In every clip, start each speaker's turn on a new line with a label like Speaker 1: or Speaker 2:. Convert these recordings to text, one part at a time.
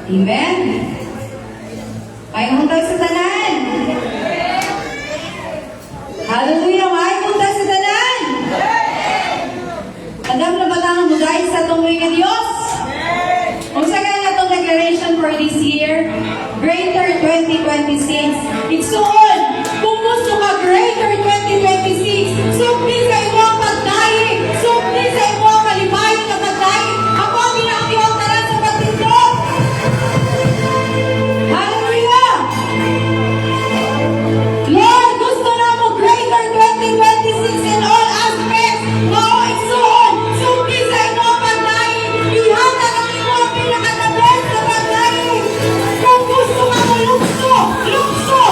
Speaker 1: Amen? May punta sa tanan. Hallelujah! May punta sa tanan. Andam na batang mo guys sa tunggoy nga Diyos. Kung sa kanya itong declaration for this year, Greater 2026. Igsuon, kung gusto ka Greater 2026, sumpi sa imo ang pagdaig, sumpi sa imo ang kalibayan na pagdaig. Ako ang ginaktiwang taran sa patindot. Hallelujah! Lord, gusto na mo Greater 2026 in all aspects. Mao igsuon, sumpi sa imo ang pagdaig. Ihata ng imo ang pinaka-the-best na pagdaig. Kung gusto ka mo lukso, lukso,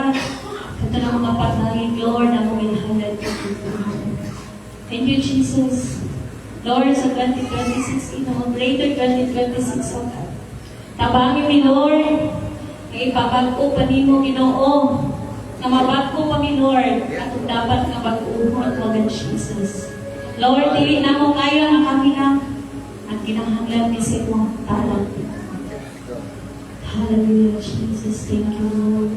Speaker 1: God. Ito na mga pagnalig, Lord, na mong inhalad ko. Thank you, Jesus. Lord, sa 2026, greater 2026, oh God. Tabangin ni Lord, na ipabag-o pa ni mo, Ginoo, na mabag-o pa ni Lord, at dapat na bag-o mo at wagan Jesus. Lord, dili na mo kayo na kami lang, at kinahanglan ni sa imong talang. Hallelujah, Jesus. Thank you, Lord.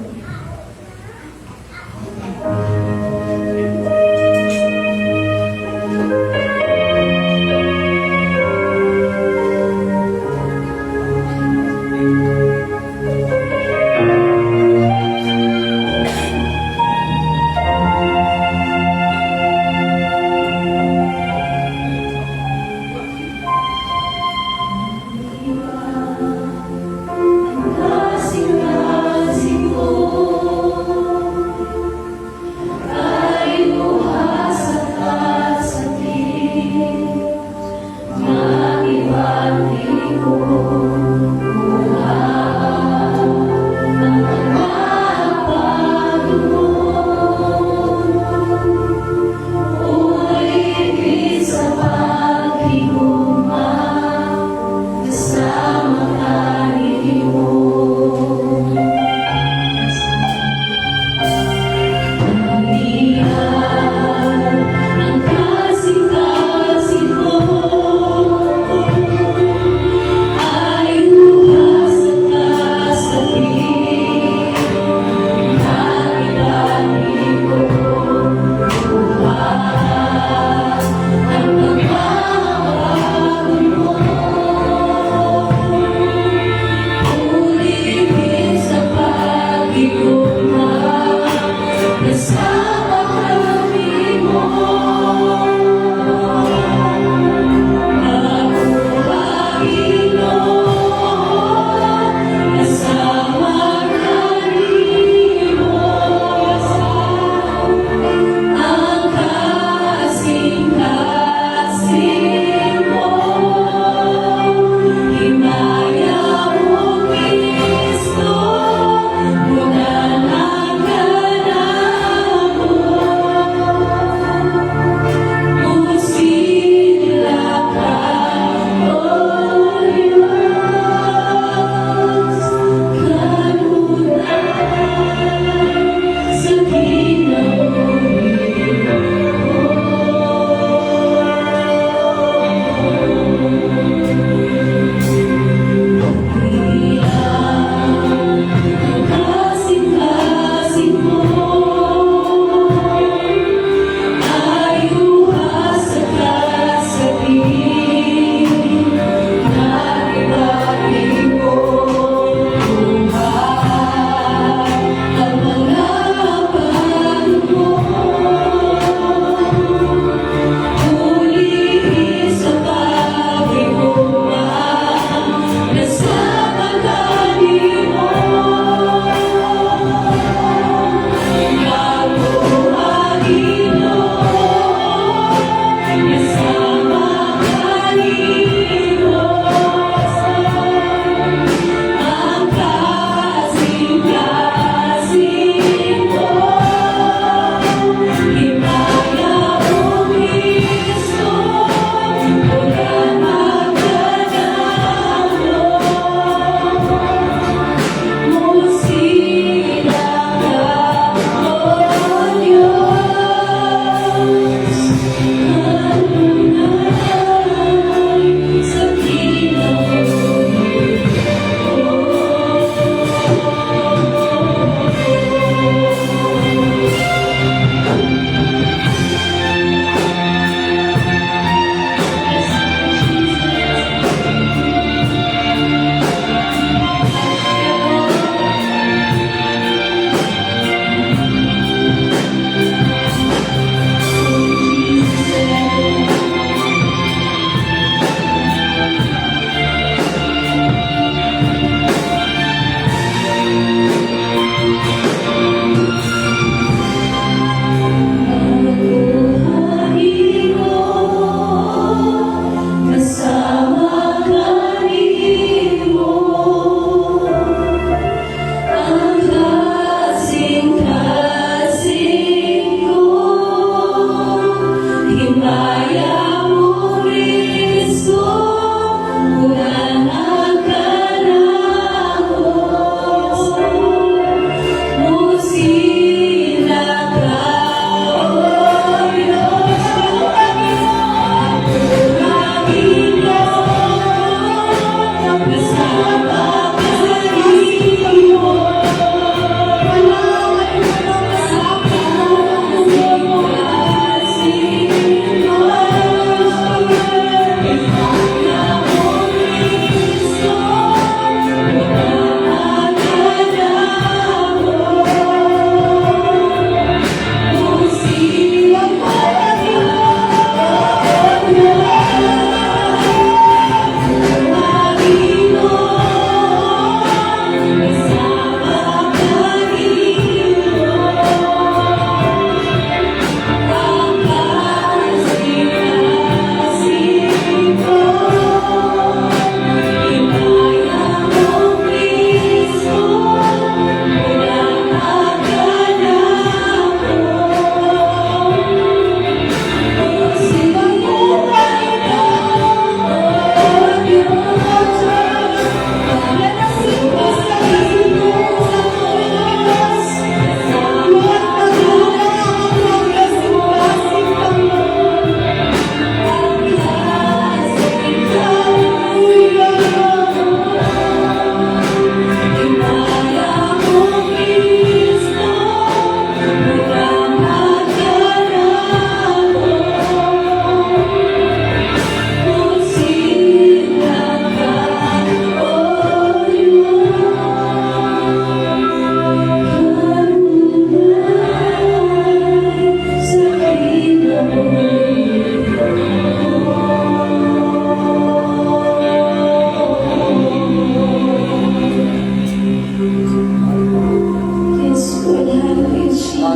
Speaker 2: Kasing-kasing ko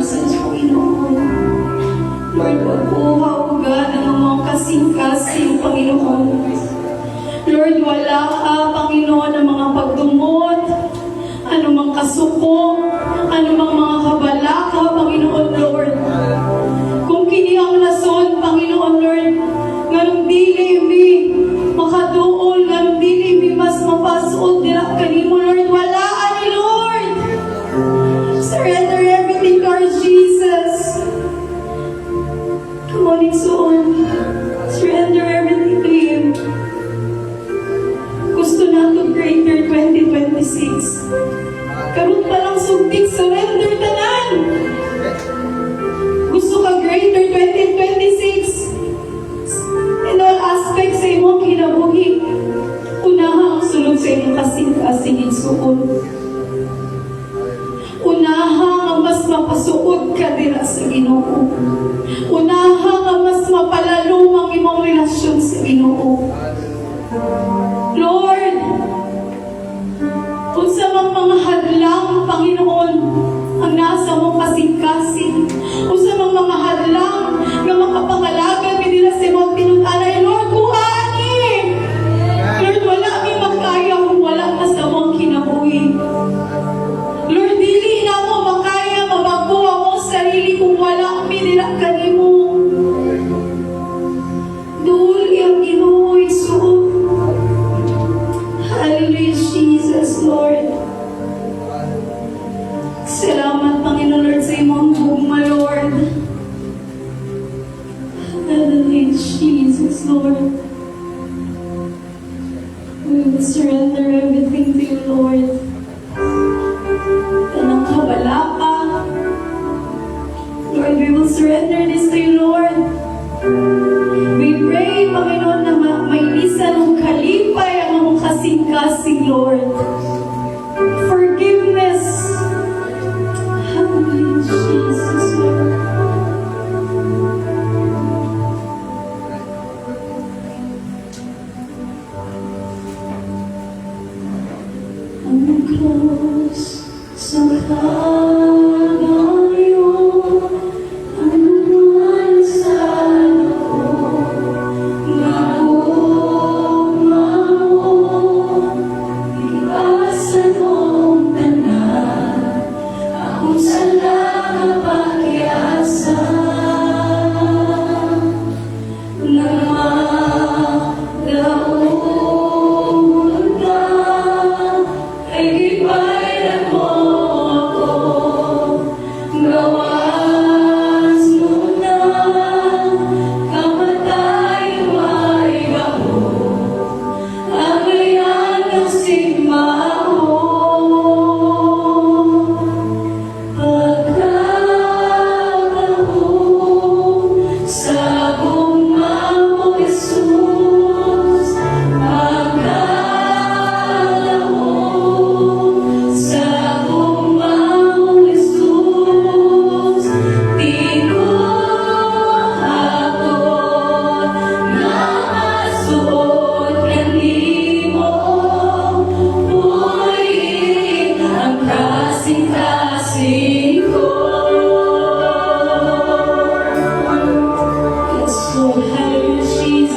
Speaker 1: presence, Panginoon. Lord, wag po haugan ang mga kasing-kasing, Panginoon. Lord, wala ka, Panginoon, ng mga pagdumot, anumang kasuko, anumang mga kabalaka, Panginoon, Lord. Kung kini ang rason, Panginoon, Lord, nganong dili mi makaduol, nganong dili mi mas mapasuod nila kanimo, Lord, wala ani, Lord. Surrender everything to our Jesus. Come on, Igsoon. Surrender everything to Him. Gusto nato greater 2026. Karoon pa lang sugtig, surrender tanan. Gusto ka greater 2026. In all aspects sa imong kinabuhi. Unaha ang sulod sa imong kasing-kasing igsuon. Unaha ang mas mapasuod ka dira sa Ginoo. Unaha ang mas mapalalom ang imong relasyon sa Ginoo. Lord, unsa mang mga hadlang, Panginoon, ang nasa mong kasing-kasing, unsa mang mga hadlang nga makapangalagad mi dira sa imong tinut-anay, Lord, kuhaani. Lord, wala mi makaya kung wala ka sa mong kinabuhi. Lord, dili na mo makaya mabago ang mong sarili kung wala mi dira kanimo. Duli ang Ginoo igsuon. Hallelujah, Jesus, Lord. Salamat, Panginoon, Lord, sa imong gugma, Lord. Hallelujah, Jesus, Lord. We will surrender everything to you, Lord. Tanang kabalaka. Lord, we will surrender this to you, Lord. We pray, Panginoon, na may isa ng kalipay ang among kasing-kasing, Lord. Forgiveness. Hallelujah, Jesus, Lord. Ang krus sa Kalbaryo, ang buwan sa Jesus.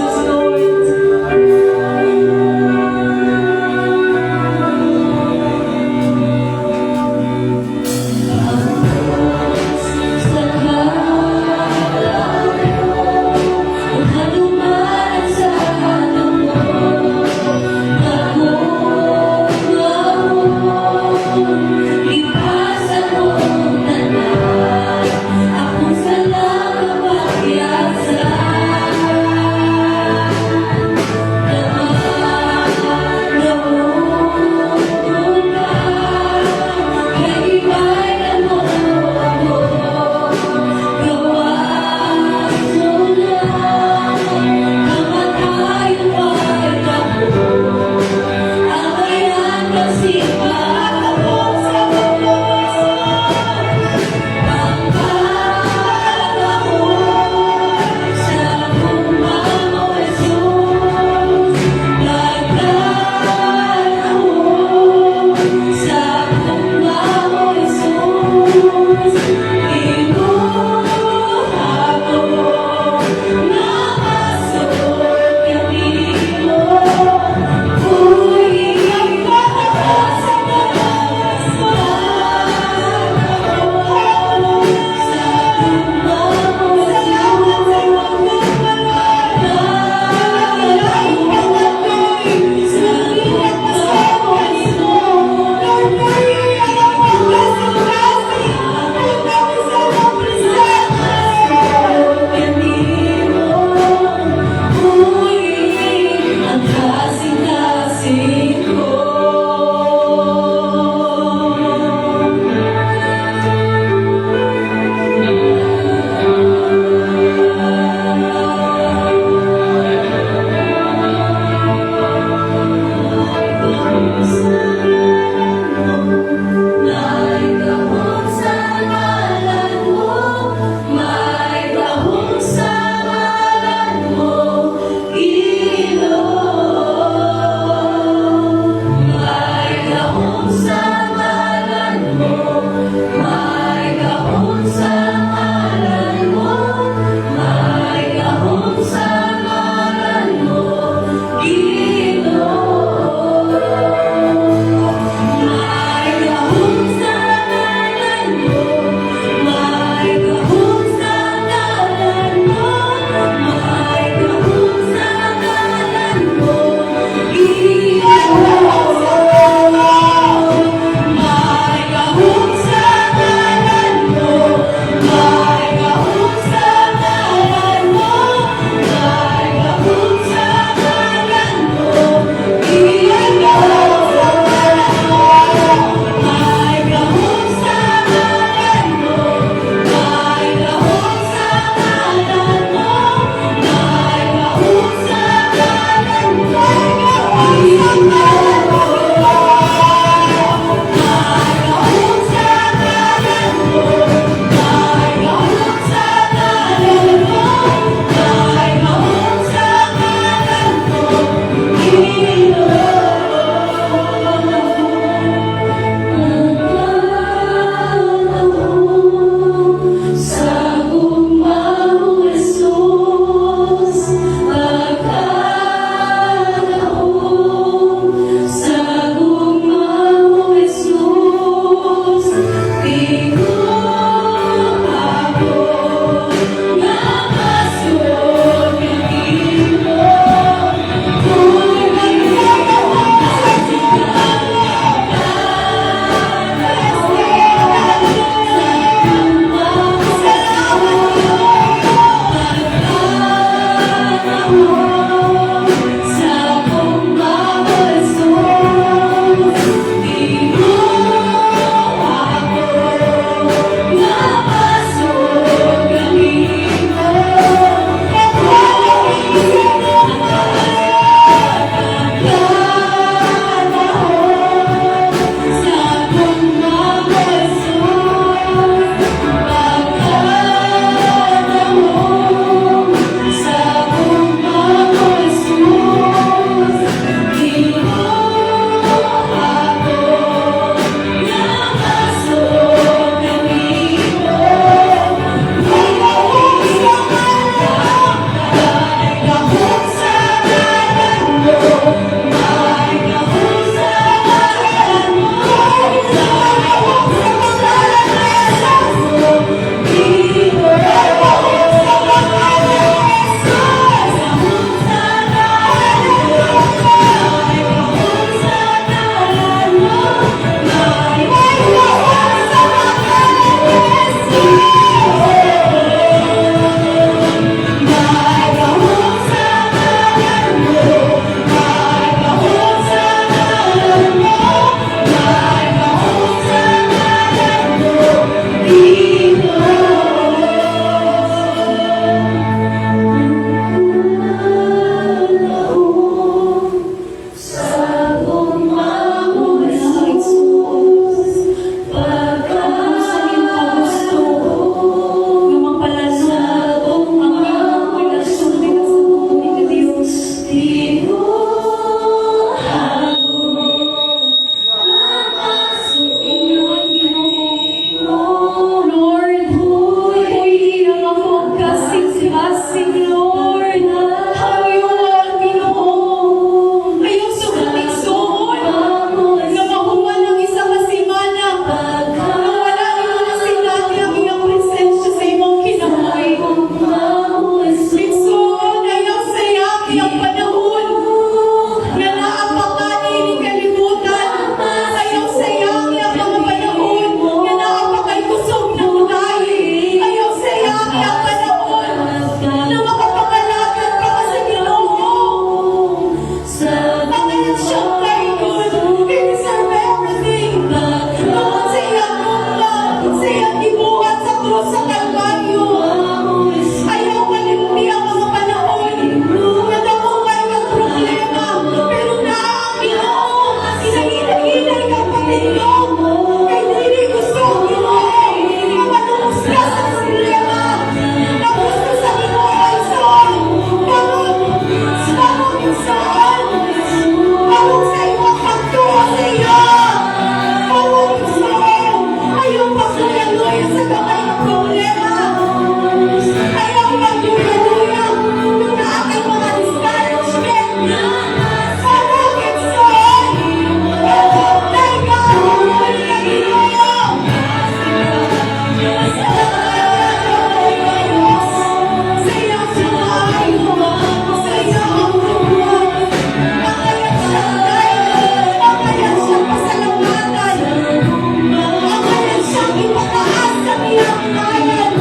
Speaker 1: ba kayong problema? Ayaw magduya-duya yung na ating mga discouragement. Sabukit son! Dahil ka ang Ginoo! Sa iyong buhay, sa iyong buhay, makayat siya tayo, makayat siya pasalamatan, makayat siya ipataas sa iyong ngalan.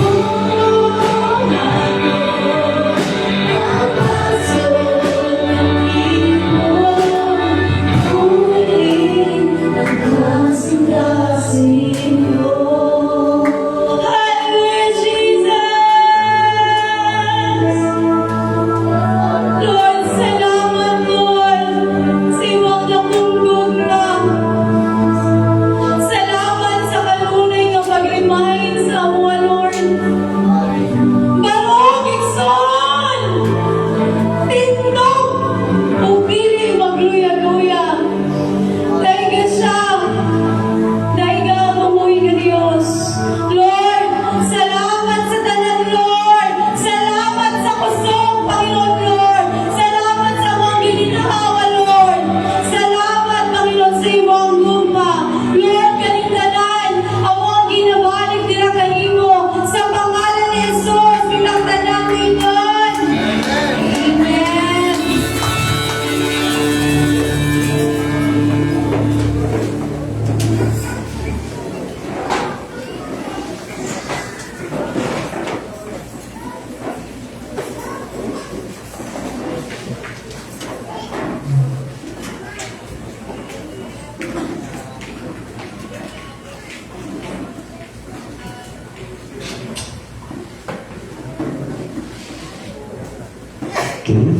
Speaker 1: Hallelujah, Jesus! Lord, salamat, Lord, sa iyong nakunggog na. Salamat sa kanunay nga pag-remind sa mga, Lord. Barog, ikson! Tindog! Upili, magluya-luya. Daiga siya. Daiga, mamuhi ka Diyos. Lord, salamat sa tanan, Lord. Salamat sa kusog, Panginoon, Lord. Salamat sa mga gininahawa, Lord. Salamat, Panginoon, sa iyong guma. Lord, kaning tanan, awang ginabalik nila kanimo. Sa pangalan ni Jesus, pinagtanang Panginoon. Amen.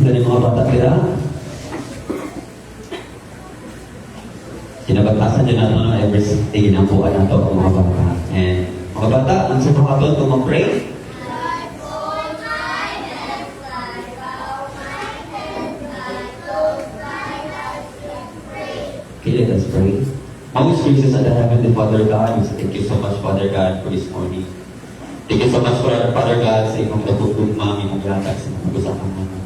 Speaker 2: Dari mga bata kira kinabatasan din natin ng every day ng buwan nato ang mga bata. And mga bata, ang sa mga bata kung mag-pray, okay, let us pray. Most gracious and Heavenly Father God, we say thank you so much, Father God, for this morning. Thank you so much, Father God, sa imong natutugma, imong latag sa mga usapan namin.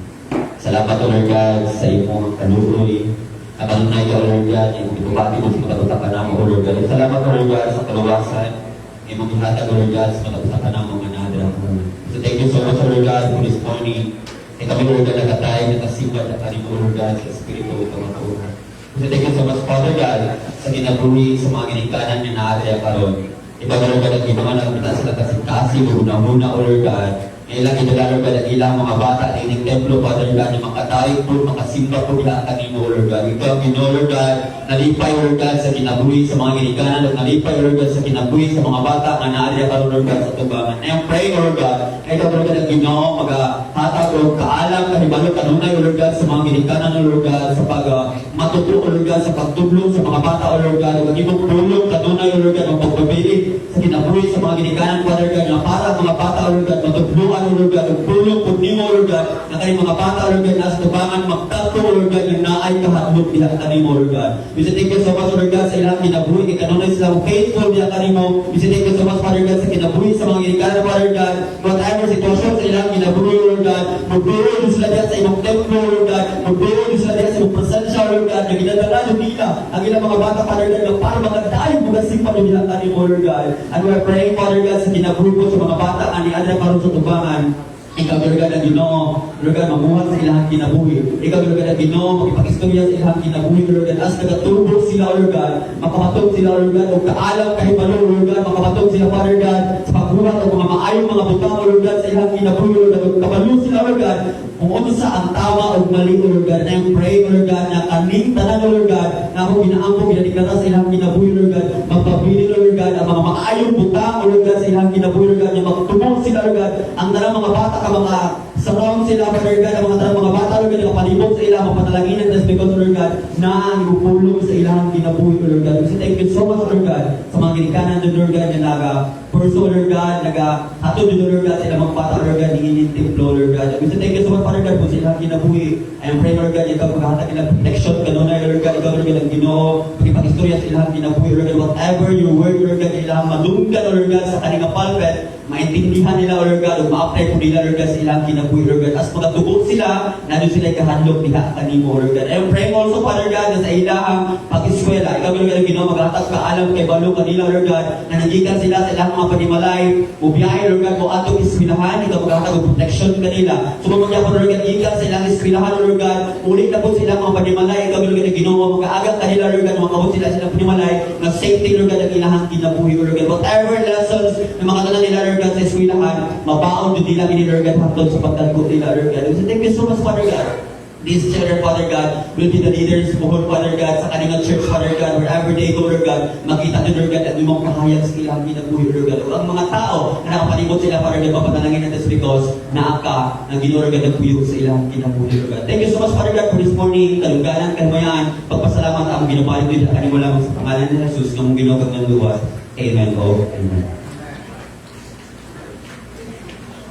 Speaker 2: Salamat, O Lord God, sa imong kaluoy. At ang na ito, O Lord God, imong itubati mo sa matutaka namin, O Lord God. Salamat, O Lord God, sa kaluwasan. Imong ihatag, O Lord God, sa matutaka namin, mga nadra. So thank you so much, O Lord God, for this morning. E kami, Lord God, nakatay, nakasimba, nakarim, O Lord God, sa Espiritu, ito mga kauhan. So thank you so much, Father God, sa ginabuhi, sa mga ginikanan niya na area karon. Ikaw, Lord God, at mga nakapita sila kasi muna, O Lord God. Ilang idalaro ka na ilang mga bata na ining templo, Father God, na makatayo po, makasimba po nila ang kanino, Lord God. Ikaw, Lord God, nalipay, Lord God, sa kinabuhi sa mga ginikanan, at nalipay, Lord God, sa kinabuhi sa mga bata, nga naarya ka, Lord God, sa tubangan. And pray, Lord God, ikaw, Lord God, ang Ginoo, maghatag, Lord, kaalam, kahibalo, kanunay, Lord God, sa mga ginikanan, Lord God, sa matutlo, Lord God, sa pagtulong sa mga bata, Lord God, ang ibang tulong, kanunay, Lord God, ang pagpabili sa kinabuhi sa mga ginikanan, Father God, na para mga bata, Lord God, matutluan, Lord God, ang tulong po nimo, Lord God, na kanyang mga bata, Lord God, nasa tubangan, magtato, Lord God, yung naay kahatlog bilang kanimo, Lord God. We say thank you so much, Lord God, sa ilang kinabuhi, kay kanunay silang faithful bilang kanimo. We say thank you so much, Father God, sa kinabuhi sa mga ginikanan, Father God, whatever sitwasyon sa ilang kinabuhi, Lord God, magbuo sila diyan sa imong templo, Lord God, magbuo sila diyan sa imong presensya, Lord God, na ginadala nila ang ilang mga bata, Father God, na para magadayon mga simpan bilang kanimo, Lord God. And we are praying, Father God, sa kinabuhi po sa mga bata, ani adra karon sa tubangan. Ikaw, Lord God, ang Ginoo, Lord God, mamuhat sa ilang kinabuhi. Ikaw, Lord God, ang Ginoo, makipag-istorya sa ilang kinabuhi, Lord God, as nagatubog sila, Lord God, makamatog sila, Lord God, o kaalam kahibalo, Lord God, makamatog sila, Father God, sa pagbuhat ng mga maayong mga butang, Lord God, sa ilang kinabuhi, Lord God, o kabalo sila, Lord God, kung ano sa ang tama o mali, Lord God, na yung pray, Lord God, na kaning tanan, Lord God, na ako ginaampo, ginadiklara sa ilang kinabuhi, Lord God, magpabili, Lord God, ang mga maayong butang, Lord God, sa ilang kinabuhi, Lord God, na magtubog sila, Lord God, ang mga bata ka mga Surround sila, Father God, ang mga bata, Lord God, nakapalibot sa ilang, mapatalanginan, that's because, Lord God, na ang gupulong sa ilang kinabuhi, Lord God. We say thank you so much, Lord God, sa mga ginikanan doon, Lord God, na pursue, Lord God, hatod doon, Lord God, sa ilang mga bata, Lord God, hingin templo, Lord God. We say thank you so much, Father God, po sa ilang kinabuhi. I am praying, Lord God, ikaw maghahatag ilang protection, kanunay, Lord God, ikaw, Lord God, ang Ginoo, pag-istorya sa ilang kinabuhi, Lord God, whatever your word, Lord God, ilang madunggan, Lord God, sa kanina pulpit, maintindihan nila, Lord God, o ma-apply po nila, Lord God, sa ilang kinabuhi, Lord God. As magatugot sila, nandun sila kahandlok diha kanimo, Lord God. I'm praying also, Father God, na sa ilang pag-iskwela, ikaw, Lord God, ang Ginoo, maghatag ka alam kay balo kanila, Lord God, na nagikan sila sa ilang mga panimalay, ubiyahe, Lord God, kung atong iskwelahan, ikaw maghatag og protection kanila. Sumamagya po, Lord God, ikan sa ilang iskwelahan, Lord God, ulit na po sila mga panimalay, ikaw, Lord God, ang Ginoo, mag-aagang kanila, Lord God, makabot sila sa ilang panimalay, na safety, Lord God, ang ilang kinabuhi, Lord God. Whatever lessons na mga tanan nila, Lord God, sa eskwelahan, mabaon din nila ini, Lord God, hapon sa pagtalgo nila, Lord God. So thank you so much, Father God. These children, Father God, will be the leaders, buhol, Father God, sa kanilang church, Father God, wherever they go, Lord God, makita nyo, Lord God, at yung mga kahayag sa ilang kinabuhi, Lord God. Ang mga tao na nakapalibot sila, Father God, mapatalangin natin because naaka ng Ginoo, Lord God, nagpuyog sa ilang kinabuhi, Lord God. Thank you so much, Father God, for this morning, kalungganan, kalmayaan, pagpasalamat ang ginupalit nyo at kanimo lamang sa pangalan ni Jesus, ng Ginoo kang luwas. Amen. Oh, amen.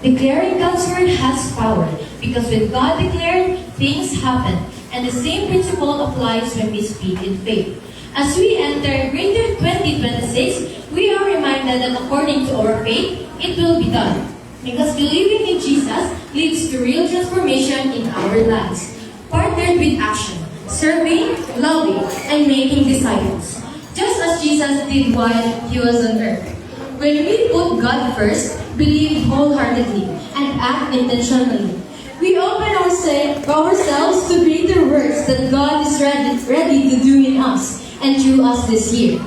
Speaker 3: Declaring God's word has power because when God declared, things happen. And the same principle applies when we speak in faith. As we enter Greater 2026, we are reminded that according to our faith, it will be done. Because believing in Jesus leads to real transformation in our lives, partnered with action, serving, loving, and making disciples. Just as Jesus did while He was on earth. When we put God first, believe wholeheartedly, and act intentionally, we open ourselves to greater works that God is ready to do in us and through us this year.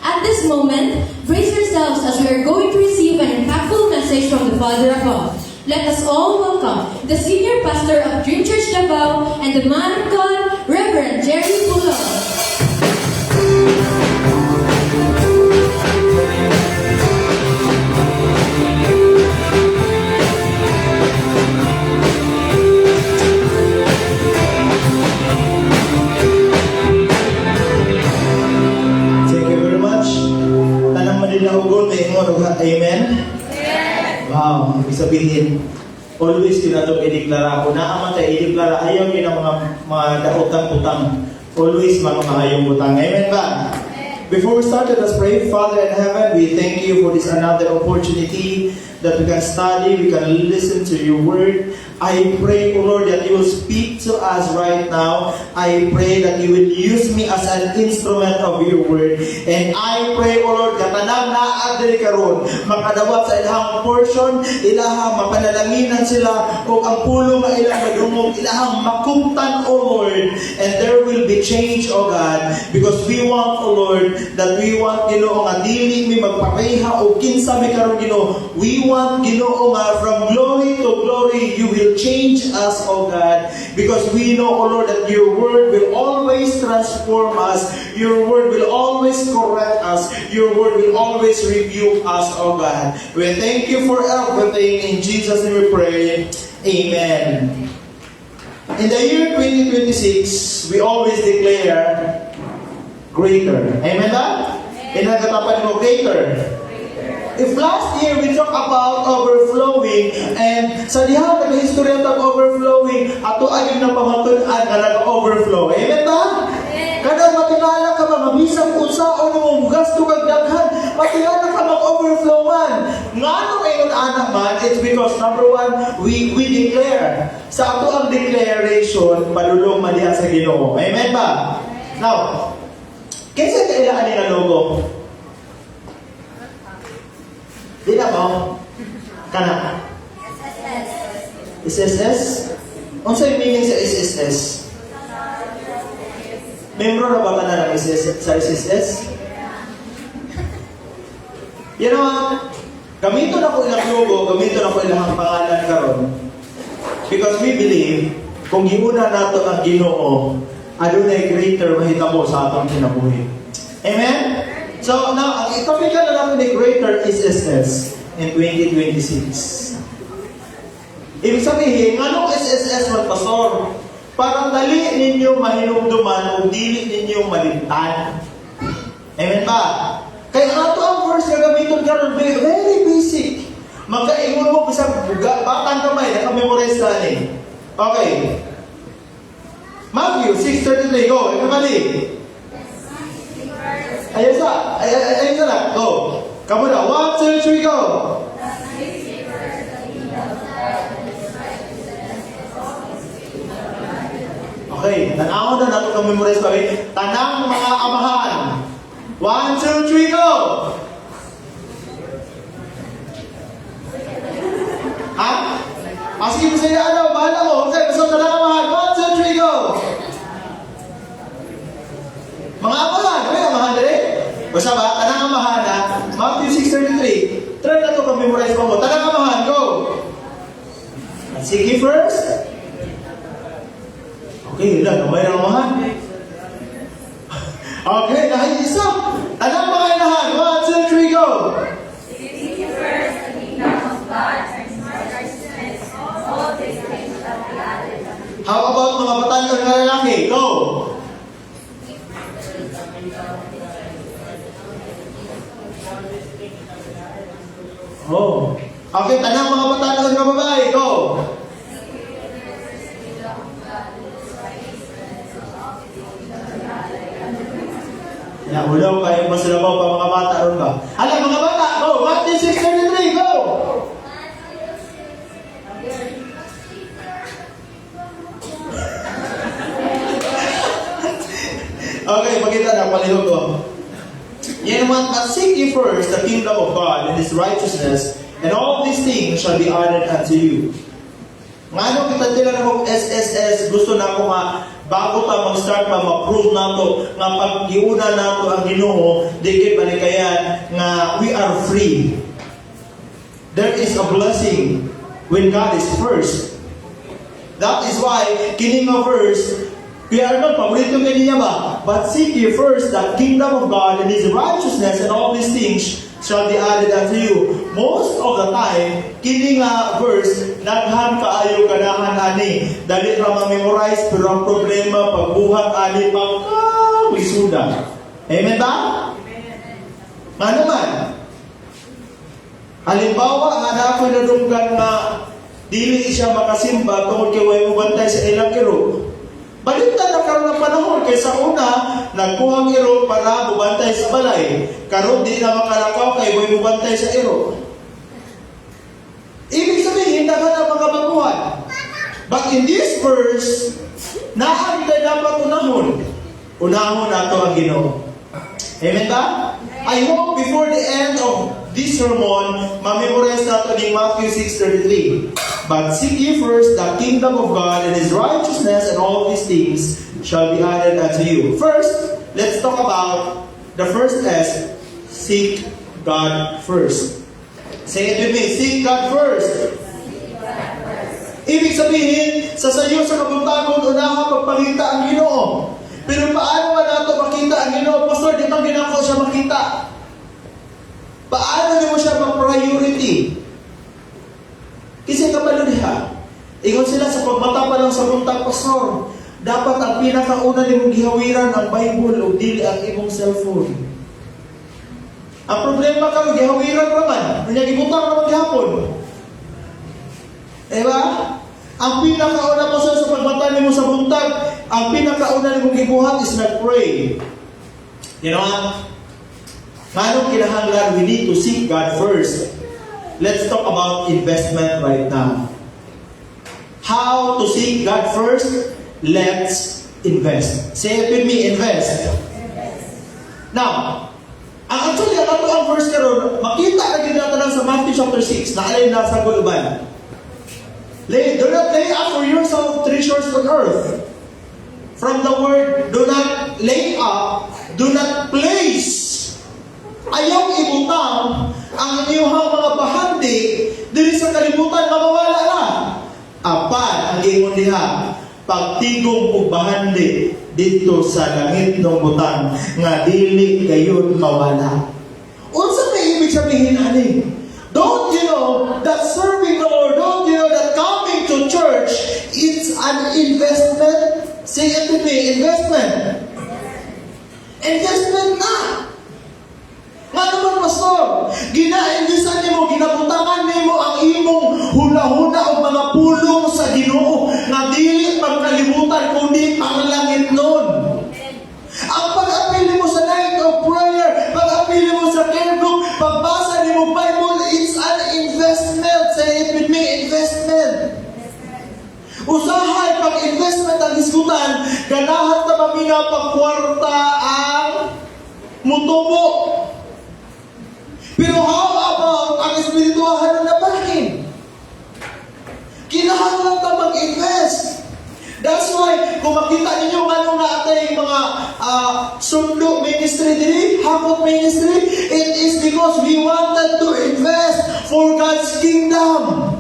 Speaker 3: At this moment, brace yourselves as we are going to receive an impactful message from the Father above. Let us all welcome the Senior Pastor of Dream Church Davao and the man of God, Reverend Jerry Pulong.
Speaker 4: Amen? Wow, ibig sabihin, always kinatong ideklara ko. Naaman tayo ideklara, ayaw yun ang mga daotang-utang. Always mamamahayong utang. Amen ba? Before we start, let us pray. Father in heaven, we thank you for this another opportunity that we can study, we can listen to your word. I pray, O Lord, that you will speak to us right now. I pray that you will use me as an instrument of your word. And I pray, O Lord, katanang naadri karon, makadawat sa ilahang portion, ilahang mapanalanginan sila, o ang pulong na ilang madungog, ilahang makumtan, O Lord. And there will be change, O God, because we want, O Lord, that we want, Ginoo, nga dili mi magpareha o kinsa mi karon, Ginoo. We want, Ginoo, nga from glory to glory, you will change us, O God, because we know, O Lord, that your word will always transform us. Your word will always correct us. Your word will always rebuke us, O God. We thank you for everything. In Jesus' name we pray. Amen. In the year 2026, we always declare greater. Amen ba? Inagatapan mo greater. If last year we talk about overflowing, and sa diha nag-history ng overflowing, ato ay yung napamatunan na nag-overflow. Amen ba? Kada matingala ka ba, mabisang unsaon mo gasto kag daghan, matingala ka mag-overflow man. Ngano ayon anak man? It's because number one, we declare. Sa ato ang declaration, padulong man diha sa Ginoo. Amen ba? Now, kaysa kailangan nila logo? Di na mo? Kana? SSS? Unsa yung meaning sa SSS? Membro na ba ka na ng sa SSS? You know what? Gamiton ako ilang logo, gamiton ako ilang pangalan karon. Because we believe, kung giuna nato ang Ginoo, adunay greater mahitabo sa atong kinabuhi. Amen? So now, ang topic na natin ni greater SSS in 2026. Ibig sabihin, anong SSS man pastor? Parang dali ninyo mahinumduman o dili ninyo malimtan. Amen ba? Kaya ato ang verse na gamiton karon very basic. Magkaingon mo sa buga, batang kamay, nakamemorize na ni. Okay. Matthew 6:33, go. Everybody. Ayun sa na. Go. Kamu na. 1, 2, 3, go. Okay, tanaw na nato kang memorize pa rin. Tanang mga amahan. 1, 2, 3, go! Ha? Sige mo sa'yo, ano? Bahala mo. Okay, basta tanang amahan. 1, 2, 3, go! Mga amahan. Ano yung amahan dali? Basta ba? Tanang amahan, ha? Matthew 6:33. Try na to kang memorize pa mo. Tanang amahan, go! Seek ye first. Okay, ilan? Kamay ng amahan. Okay, dahil isa. Tanang mga inahan. 1, 2, 3, go!
Speaker 5: Seek ye first the kingdom of God and His righteousness, all these things shall be added unto you.
Speaker 4: How about mga batangan na lalaki? Go! Oh. Okay, tanang mga batangan na babae. Go! Ya, ulo kayo masalabaw pa mga bata ron ba? Hala, mga bata, go! Matthew 6:33, go! Okay, makita na, palihog ko. Yan naman, but seek ye first the kingdom of God and His righteousness, and all these things shall be added unto you. Nga ano, kita tila na mag SSS, gusto na ako nga, bago ta mag-start pa, ma-prove na to, nga pag-iuna na to ang Ginoo, di balikayan, nga we are free. There is a blessing when God is first. That is why, kining nga verse, we are not paborito kaniya ba? But seek ye first the kingdom of God and His righteousness, and all these things shall be added unto you. Most of the time, kini nga verse, naghan kaayo ganahan ani. Dali ra ma-memorize, pero ang problema, pagbuhat ani pang wisuda. Amen ba? Nga naman, halimbawa, nga na ako'y nadunggan na dili siya makasimba tungkol kay way mo bantay sa ilang kiro. Baliktad na karon ng panahon kaysa una, nagkuha ng iro para bubantay sa balay. Karon di na makalakaw kay boy bubantay sa iro. Ibig sabihin, dapat ang mga baguhan. But in this verse, naan tayo dapat unahon. Unahon nato ang Ginoo. Amen ba? I hope before the end of this sermon, ma-memorize nato ni Matthew 6:33. But seek ye first the kingdom of God and His righteousness, and all these things shall be added unto you. First, let's talk about the first S, seek God first. Say it with me, seek God first. Ibig sabihin, sa sayo sa kabuntagon, unahan pagpakita ang Ginoo. Pero paano ba nato makita ang Ginoo? Pastor, di ba ginako siya makita? Paano mo siya mag-priority? Kasi kapalo niya, ingon sila sa pagmata pa lang sa buntag, Pastor, dapat ang pinakauna ni mong gihawiran ang Bible o dili ang imong cellphone. Ang problema ka, gihawiran naman, nanyagibutang naman gihapon. Diba? Ang pinakauna po sa pagmata ni mo sa buntag, ang pinakauna ni mong gibuhat is nag-pray. You know what? Manong kinahanglan, we need to seek God first. Let's talk about investment right now. How to seek God first? Let's invest. Say it with me, invest. Now, actually, ang ato ang verse karon, makita na ginatanan sa Matthew chapter 6, na alin na sa guluban. Do not lay up for yourself treasures on earth. From the word, do not lay up, do not place. Ayaw ibutang ang inyong mga bahandi dili sa kalibutan, mawawala na. Apan, ang ingon diha, pagtigom og bahandi dito sa langit ng butang nga dili gayon mawala. Unsa may ibig sabihin ani? Don't you know that serving the Lord, don't you know that coming investment? Say it with me, investment. Investment na. Nga naman, Pastor, gina-investan nimo, ginabutangan nimo ang imong hula-hula o mga pulong sa Ginoo na dili magkalimutan kundi ang langit nun. Ang pag-apili mo sa night of prayer, pag-apili mo sa care group, pagbasa nimo Bible, it's an investment. Say it with me, investment. Usahay pag-investment ang isgutan, ganahan ta mamina pagkwarta ang mutubo. Pero how about ang espirituahan na bahin? Kinahanglan ta mag-invest. That's why, kung makita ninyo anong naatay mga sundo ministry dili, hakot ministry, it is because we wanted to invest for God's kingdom.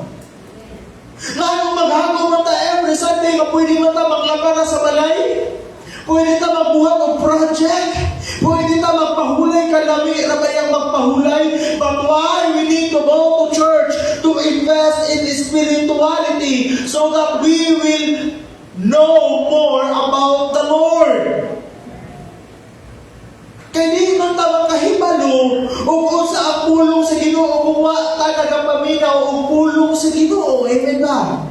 Speaker 4: Ngano maghagom man ta every Sunday, nga pwede man ta maglakara sa balay, pwede ta magbuhat ng project, pwede ta magpahulay kalami na bayang magpahulay, but why we need to go to church to invest in spirituality so that we will know more about the Lord. Kaya di man ta makahibalo o kung sa ang pulong sa Ginoo kung wa ta nagapaminaw o pulong sa Ginoo. Amen ba?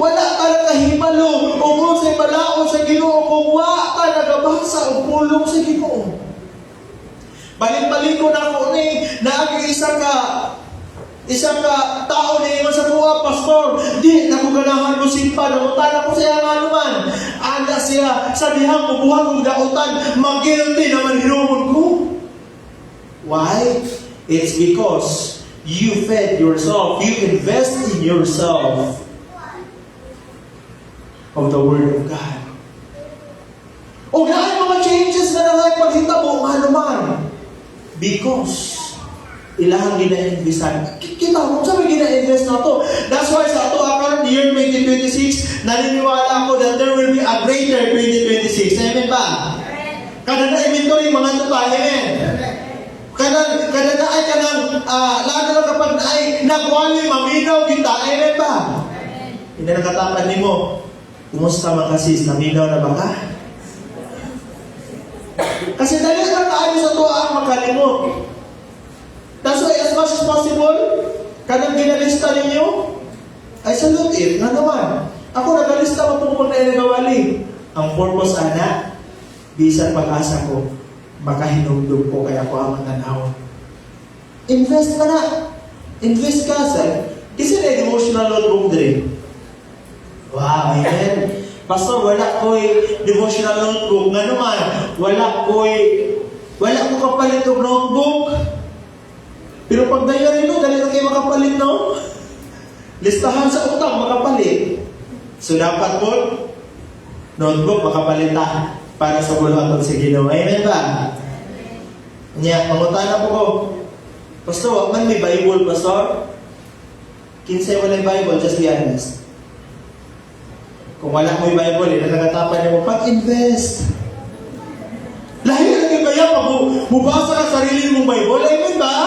Speaker 4: Wala ka nakahibalo o kung sa balao sa Ginoo kung wa ta nagabasa o pulong sa Ginoo. Balik-balik ko na ako ni naagi isang tao na iman sa tuwa, Pastor, di na ko ganahan mo simpa, namutan ako siya nga naman. Anda siya, sabihang ko buhat kong dautan, mag-guilty naman hinumon ko. Why? It's because you fed yourself, you invest in yourself of the Word of God. O gaano mga changes na nangay paghitabo nga naman? Because ilahang gina-investan. Kita mo, sabi gina-invest na to. That's why sa ato akan year 2026, naniniwala ako that there will be a greater 2026. Amen ba? Kada na inventory, mga tuta. Amen. Kada na ay kanang, lalo na kapag na ay nagwali, maminaw kita. Amen ba? Hindi nakatapan ni mo. Kumusta mga sis? Naminaw na ba ka? Kasi dali na tayo sa tuwa ang makalimot. That's why as much as possible, kanang ginalista ninyo, ay salute it. Nga naman. Ako nagalista matungkol na inagawali. Ang purpose, ana, bisan pag-asa ko, makahinugdog ko kaya ko ang tanaw. Invest ka na. Invest ka sa. Kasi na devotional notebook din. Wow, amen. Pastor, wala ko'y devotional notebook. Nga naman, wala ko kapalit ng notebook. Pero pag diary no, dali na kayo makapalit, no? Listahan sa utang, makapalit. So, dapat po, notebook, makapalit ta para sa buluhaton sa Ginoo. Amen ba? Nya, mangutana po ko, Pastor, wag man may Bible, Pastor? Kinsay wala Bible, just be honest. Kung wala mo yung Bible, nagatapan niya mo, pag-invest. Lahi na yung kaya, pag mubasa ka sarili mong Bible, amen ba?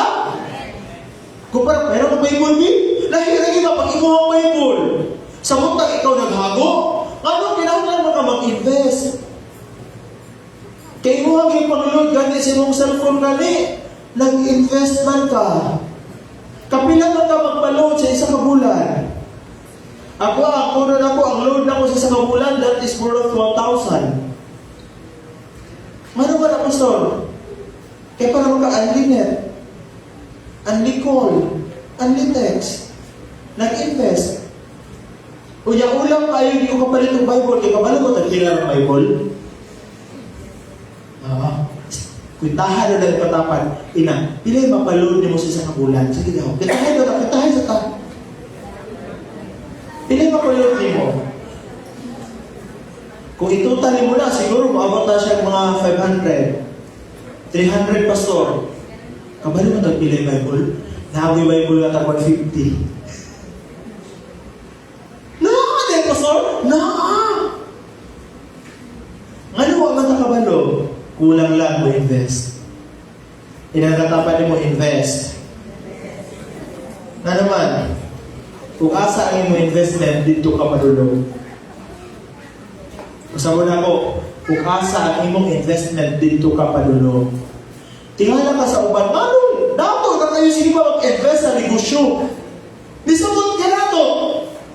Speaker 4: Kung parang, meron kang Bible, lahi na yung pag ikaw ang Bible. Sa muntang ikaw naghago, ano, kinahanglan mo ka mag-invest. Kaya mo hanggang pag-load gani sa mong cellphone gani, nag-invest man ka. Kapilan man ka magpa-load sa isang bulan. Ang load na ko sa isang bulan, that is worth 1,000. Ano ba na, Pastor? Kaya para maka-unlimit, unli-call, unli-text, nag-invest. Unya ulang kayo, hindi ko kapalit ng Bible. Kaya kabalo mo, tagkila ng Bible. Kwintahan na dahil patapan. Ina, pilay mapaload niyo mo sa isang bulan. Sige daw, kwintahan sa ta. Pilay mapaload niyo mo. Kung itutal mo na, siguro maabot na siya mga 500. 300, Pastor. Kabalo mo nagpilay Bible? Nahagoy Bible na tapos 50. Pastor? Ano ang matakabalo? Kulang lang mo invest. Inagatapan mo invest. Na naman, kung asa ang mo investment, dito ka madulog. Sa muna ko, kung asa ang imong investment dito ka padulong. Tingala ka sa uban, manong, dato na kayo sige ba mag-invest sa negosyo. Nisabot ka na to.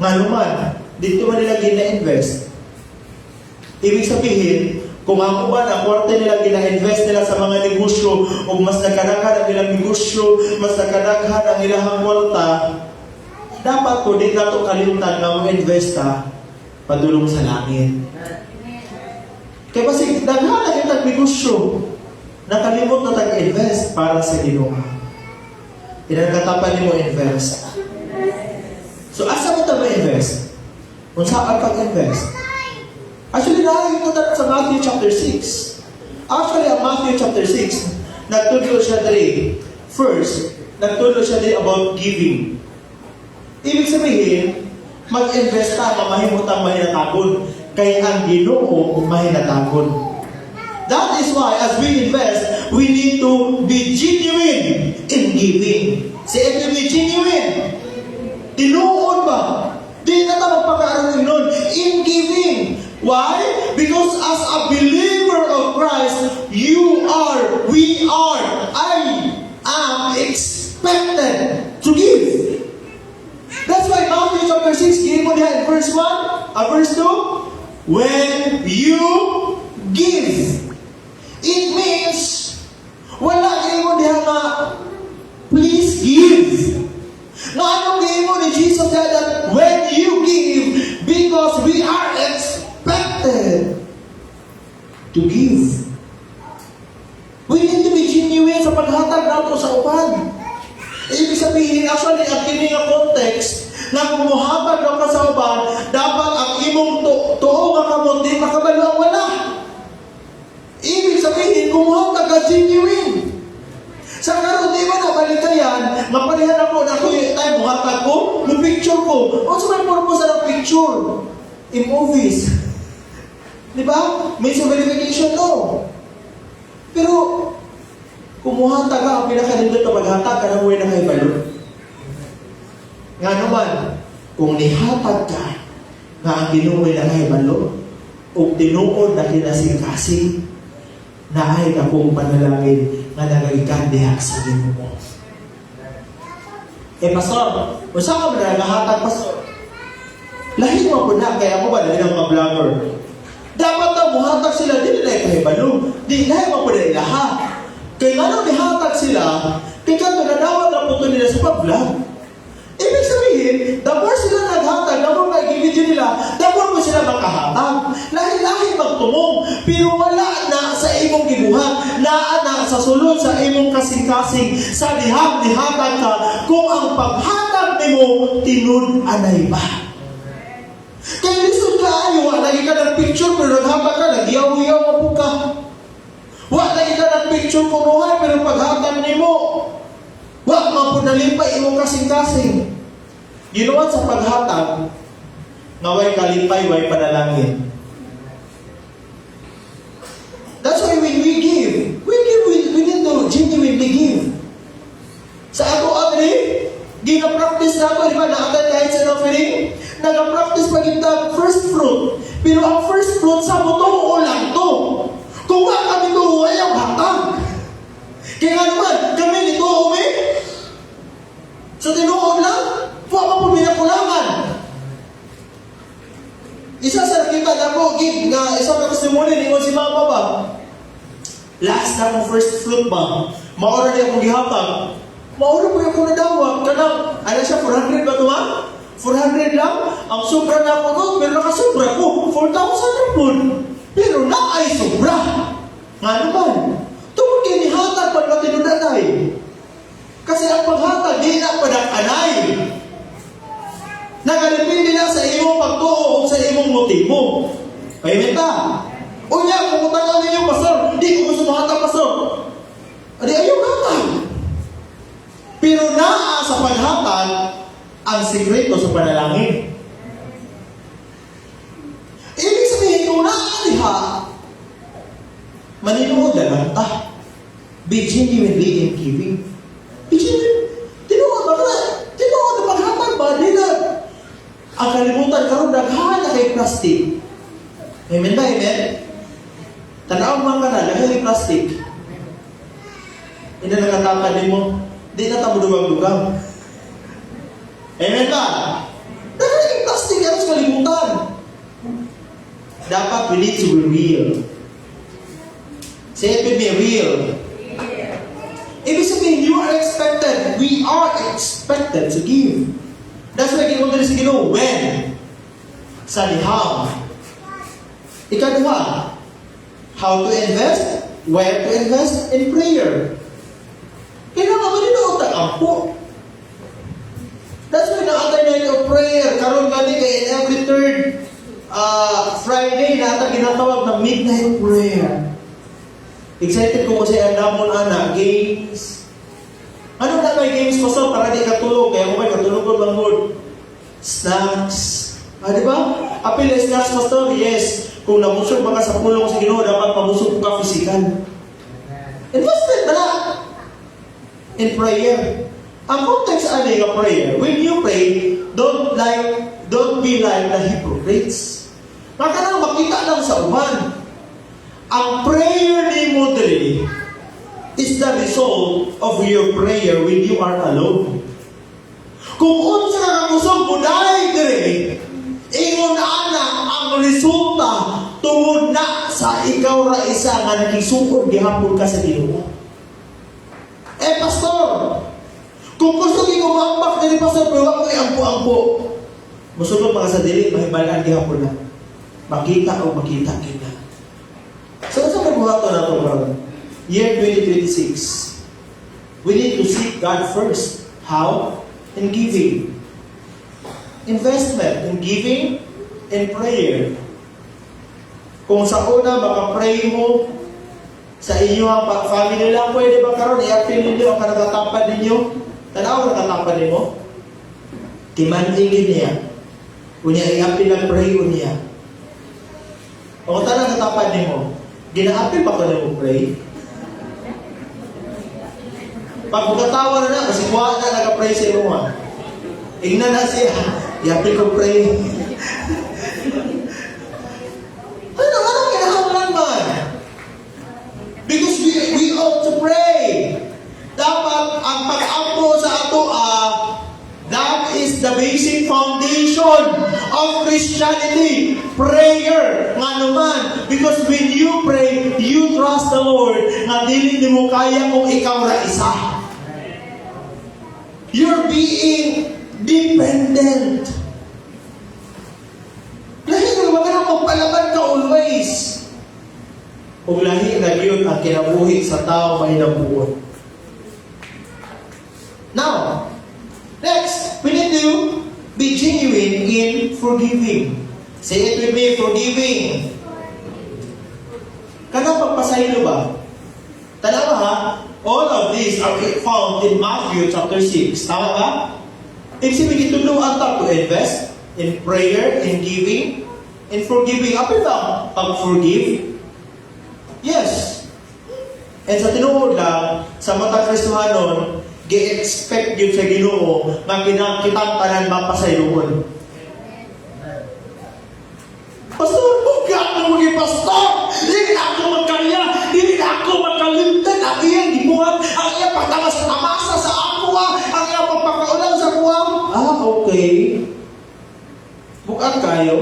Speaker 4: Nga naman, dito man nila gina-invest. Ibig sabihin, kung ako ba na kwarta nila gina-invest nila sa mga negosyo o mas nagkadaghan ang ilang negosyo, mas nagkadaghan ang ilang kwarta, dapat ko din na ito kalimutan na mag-invest ka padulong sa langit. Kaya kasi daghan ang ilang negosyo, nakalimot na tag-invest para sa Ginoo. Pinagkatapan mo invest. So, asa mo tayo invest? Kung saan pag-invest? Actually, nakakita ko sa Matthew chapter 6. Actually, ang Matthew chapter 6, nagtudlo siya dali. First, nagtudlo siya dali about giving. Ibig sabihin, mag-invest ka, mamahimutang mahinatagon. Kaya ang Ginoo mahinatagon. That is why, as we invest, we need to be genuine in giving. Say it to be genuine. Tinuod ba? Di na tayo magpakaroon nun. In giving. Why? Because as a believer of Christ, we are, I am expected to give. That's why Matthew chapter 6, give mo diyan in verse 1, verse 2, when you give. It means, wala kayo mo diyan nga, please give. Na anong gawin mo ni Jesus said that when you give, because we are expected to give. We need to be genuine sa paghatag nato sa upan. Ibig sabihin, actually, ang kini nga context, na kung muhabag ka sa uban, dapat ang imong tuo nga kamot, di makabalo ang wala. Ibig sabihin, kung muhabag ka genuine. Sa karon di ba na balikayan, mapalihan ako na ako yung time, muhatag ko, yung picture ko. What's my purpose ng picture? In movies. Di ba? May verification, no. Pero, kung muhatag ka, ang pinakanindot na maghatag ka na huwag na kayo balo. Nga naman, kung nihatag ka, nga ang ginuoy na kayo balo, o tinuod na kinasing-kasing, na ay kapong panalangin na nagalikan diha sa Ginoo. Pastor, kung saan ka ba nagahatag, Pastor? Lahi mo po na, kaya ako ba dahil ang mga vlogger? Dapat na buhatag sila, di nila kayo balo. Di lahi mo po na ilaha. Kaya nga nang nihatag sila, kaya ka nadawat na po nila sa pag-vlog. Ibig sabihin, the more sila naghatag, the more nag-video nila, the more mo sila makahatag. Lahi-lahi magtumong, pero wala na sa imong gibuhat, naa na sa sulod sa imong kasing-kasing, sa dihag-dihatag ka, kung ang paghatag nimo tinud anay ba. Kaya lisod ka ayo, lagi ka ng picture, pero naghatag ka, nagyaw-yaw mo ka. Lagi ka ng picture kunuhay, pero paghatag nimo, wag mapunalimpay imong kasing-kasing. Ginawa sa paghatag, naway kalipay, way panalangin. That's why when we give, we need to genuinely give. Sa ako, Audrey, gina-practice na ako, di ba, na-attend kahit sa offering, nag-practice pag yung first fruit. Pero ang first fruit, sa buto lang to. Kung nga kami to, ayaw hatag. Kaya nga naman, kami nito, umi. So, tinuod lang, huwag mo pinakulangan. Isa sa nakita na ko, isang testimony, ningon si mama ba? Last na akong first fruit ba? Maura niya akong gihatag. Maura po yung akong nadawag. Kanang, ano siya, 400 ba ito ha? 400 lang? Ang sobra na ako doon, pero nakasubra ko. 4,000 na po. Pero na ay sobra. Nga naman, tungkol kayo ni hatag pag matinudanay. Kasi ang paghatag, di na padakanay. Nagalipin nila sa imong pagtuo o sa imong motibo. Kaya meta. O niya, kung utangan ninyo, Pastor, hindi ko gusto mahatag, Pastor. Adi, ayaw hatag. Pero naa sa paghatag, ang sikreto sa panalangin. Ibig sabihin, kung naaliha, maninuod na lang ta. Be genuinely in giving. Be genuine. Tinuod na paghatag ba? Di na. Ang kalimutan karon daghan na kay plastic. Amen ba? Amen? Tanaw man ka na, lagay yung plastic. Hindi na nakatapan din mo. Hindi na tamo dugang-dugang. Amen ba? Lagay yung plastic, ano sa kalimutan? Dapat we need to be real. Say it with me, real. Ibig sabihin, you are expected. We are expected to give. That's why ginawa ko sa Ginoo. When? Sa liham. Ikadua, how to invest? Where to invest? In prayer. Kailangan ba nila utang ampo? That's why na-atay night of prayer. Karoon gani kay in every third Friday na ata ginatawag na midnight prayer. Excited ko kasi ang damon ana, games. Ano na may games pa sa para di katulog? Kaya kung may katulog ko lang good. Snacks. Di ba? Apil na snacks, pastor? Yes. Kung nabusog baka sa pulong sa Ginoo, dapat pabusog ka physical. Investment na lang. In prayer. Ang context ani nga prayer, when you pray, don't be like the hypocrites. Maka na makita lang sa uban. Ang prayer ni mo diri is the result of your prayer when you are alone. Kung unsa ka kusog mo dai diri, ingon ana ang resulta tungod na sa ikaw ra isa nga nagisukod gihapon ka sa Ginoo. Pastor, kung gusto ko mambak diri pastor, pero ako ampo-ampo. Musulod mga sa dili, mahibalan gihapon na. Makita o makita kita. So, sa pagbuhato na ito, year 2026, we need to seek God first. How? In giving. Investment in giving and prayer. Kung sa una, makapray mo sa inyo ang family lang, pwede ba karon i-appeal ninyo ang kanagatapan ninyo? Tanaw ang nakatapan ninyo? Timandigin niya. Unya i-appeal ang pray niya. O kung tanang katapan ninyo, gina-appeal pa ko na mo pray? Pag magkatawa na kasi kuha na nag-pray sa iyo ha. Ingnan na siya, i-appeal ko pray. Anong kinahanglan man? Because we ought to pray. Dapat ang pag-ampo sa ato that is the basic foundation of Christianity. Prayer. Nga naman. Because when you pray, you trust the Lord na dili ni mo kaya kung ikaw ra isa. You're being dependent. Lahi na mga na magpalaban ka always. Kung lahi na yun ang kinabuhi sa tao may nabuon. Now, next, we need to be genuine in forgiving. Say it with me, forgiving. Kana pagpasaylo ba? Tanawa ha, all of these are found in Matthew chapter 6. Tama ba? Ibig sabihin, itulungan tayo to invest in prayer, in giving, in forgiving. Apa ba pag-forgive? Yes. And sa tinuod lang, sa mata Kristohanon, gi-expect yun sa Ginoo na kinakitang tanan mapasayloon. Pastor, huwag ako maging pastor! Hindi na ako magkalya! Hindi na ako magkalimtan! Ang iyang gibuhat! Ang iyang pagtamas-tamasa sa ako! Ang iyang pagpapaulang sa kuwa! Okay. Bukan kayo.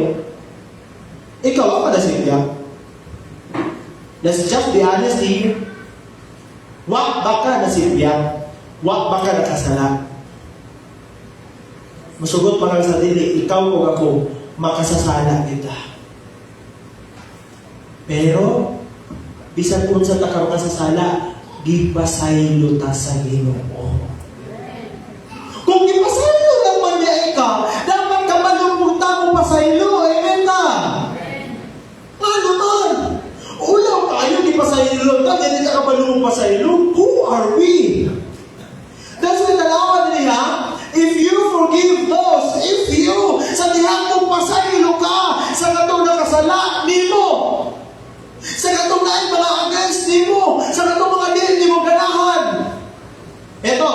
Speaker 4: Ikaw ang padasilya. Let's just be honest here. Wak baka nasilya. Wak baka nakasala. Masugot pa sa dili, ikaw o ako, makasasala kita. Pero, bisan kung sa takaro ka sa sala, gipasaylo ta sa Ginoo. Kung gipasaylo lang man niya ka, dapat ka malumpunta mo pasaylo. Amen na? Ano man? Ulaw tayo, gipasaylo ta, hindi ka malumpunta pasaylo. Who are we? That's why talawan niya, if you forgive those, if you, sa dihang mong pasaylo ka, sa katong nakasala, nimo. Sa katong naay mga against nimo, sa katong mga di mo ganahan. Eto,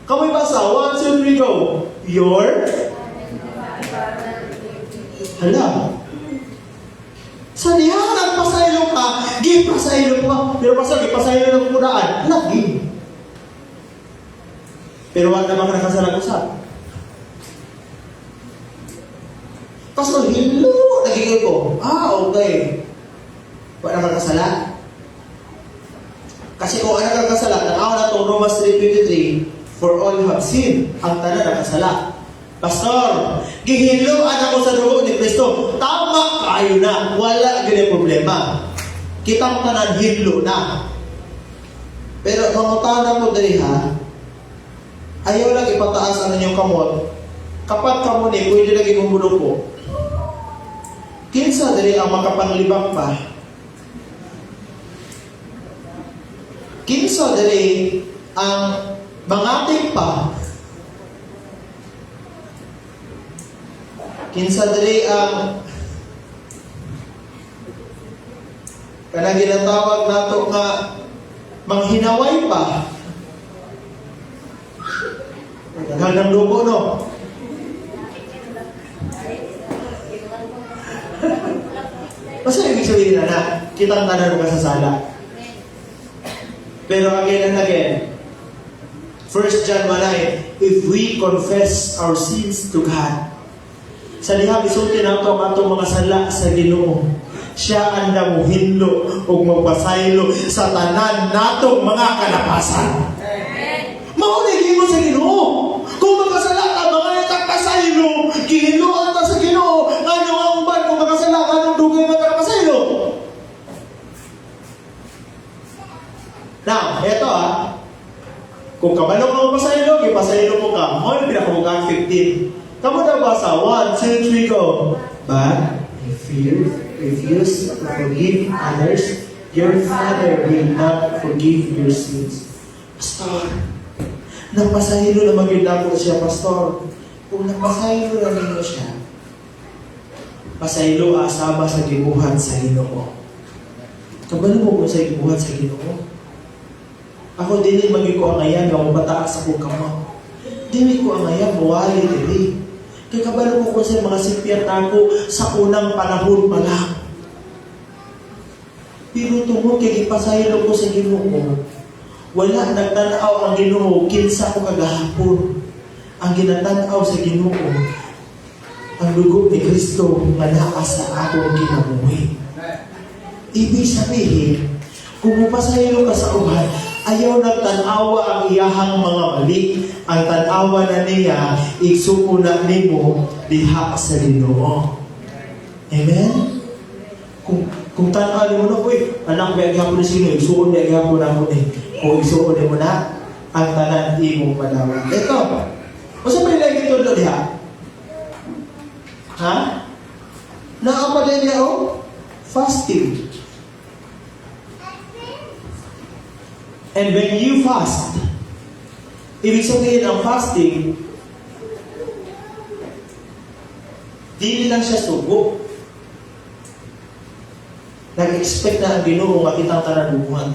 Speaker 4: kamoy basa, 1, 2, 3, go. Your, hala, Sa diha, nagpasaylo ka, gipasaylo ka. Pero pastor, gipasaylo ng kunaan. Lagi. Pero wag naman ka nakasalag-usap. Pastor, hello! Nagigil ko. Okay. Wala nakakasala. Kasi kung ano nakakasala, tanaw na itong Romans 3:23, for all have sinned, ang tanan nakasala. Pastor, gihiluan ako sa dugo ni Kristo. Tama kayo na. Wala ganyan problema. Kitang tanan hilo na. Pero mangutan ko dali ha, ayaw lang ipataas ang inyong kamot. Kapag kamo ni, pwede lagi kong ko. Kinsa dali ang makapanglibang pa? Kinsa dali ang mangatik pa? Kinsa dali ang kanang ginatawag nato nga manghinaway pa? Daghang ng dugo, no? Basta ibig sabihin na kitang tanan kasasala. Pero again and again, 1 John 1:9, if we confess our sins to God, sa liha bisulti na ito ang atong mga sala sa Ginoo, siya ang namuhinlo o magpasaylo sa tanan natong mga kalapasan. Maunigin mo sa Ginoo. Kung magkasala ka, mga nagpasaylo, gihinloan ka sa Ginoo. Ano ang ban kung magkasala ka ng dugay mga kalapasaylo? Now, eto kung kabalong mo pasaylo, ipasaylo mo ka. Mo yung pinakamugang 15. Kamu na ba sa 1, 2, 3, go? But if you refuse to forgive others, your Father will not forgive your sins. Pastor, napasaylo na mag-inako siya, Pastor. Kung napasaylo na ninyo siya, pasaylo asama sa gibuhat sa Ginoo. Kabalo mo kung sa gibuhat sa Ginoo? Ako dili maging ko ang ayan nga mabataas ako kamo. Dili ko ang ayan mawali dili. Kaya kabalo ko sa mga simpiat ako sa unang panahon pa lang. Pero tungkol kay ipasaylo ko sa Ginoo, wala nagtanaw ang Ginoo kinsa ko kagahapon. Ang ginatanaw sa Ginoo ang dugo ni Kristo nga naa sa akong kinabuhi. Ibig sabihin, kung mapasaylo ka sa uban, ayaw nagtanawa ang iyahang mga mali. Ang tanawa na niya, igsuko na nimo diha sa Ginoo. Amen? Kung tanawa mo na, anak, biyag hapon na sino, igsuko biyag hapon na mo eh. Kung igsuko mo na, ang tanan imo panawa. Ito, o sa may lagi ito doon diha? Ha? Naapa din niya fasting. And when you fast, ibig sabihin ang fasting, dili lang siya sugo. Nag-expect na ang Ginoo nga kitang kanadubuhan.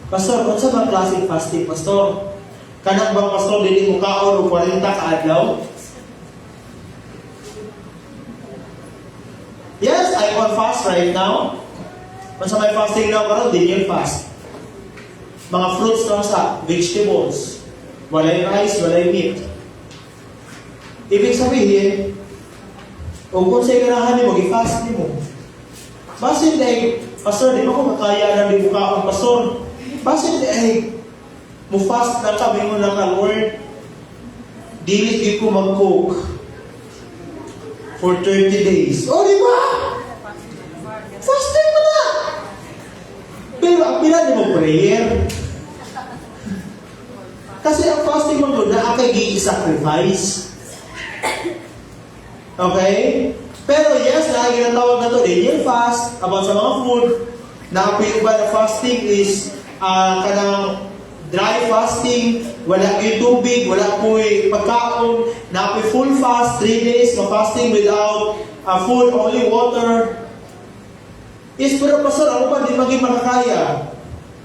Speaker 4: Pastor, kung sa mga klaseng fasting, Pastor, kanang bang Pastor, dili mo kaon o 40 ka-adlaw? Yes, I'm on fast right now. Kung sa may fasting now, karon din yung fast. Mga fruits lang sa vegetables. Walay rice, walay meat. Ibig sabihin, kung sa igarahan mo, i-fast mo. Basin dahil, Pastor, di ba ko makaya na di bukaon, Pastor? Basin dahil, mo-fast na kami mo na ka, Lord. Dili di ko mag-cook for 30 days. O, di ba? Fasting mo na! Pero ang pila mo prayer. Kasi ang fasting mo doon, naakay i-sacrifice. Okay? Pero yes, ginatawag na to Daniel fast about sa mga food. Naapoy ba na fasting is kanang dry fasting, wala yung tubig, wala po'y pagkaon. Naapoy full fast, 3 days, fasting without food, only water. Yes, pero Pastor, ako pa di maging makakaya.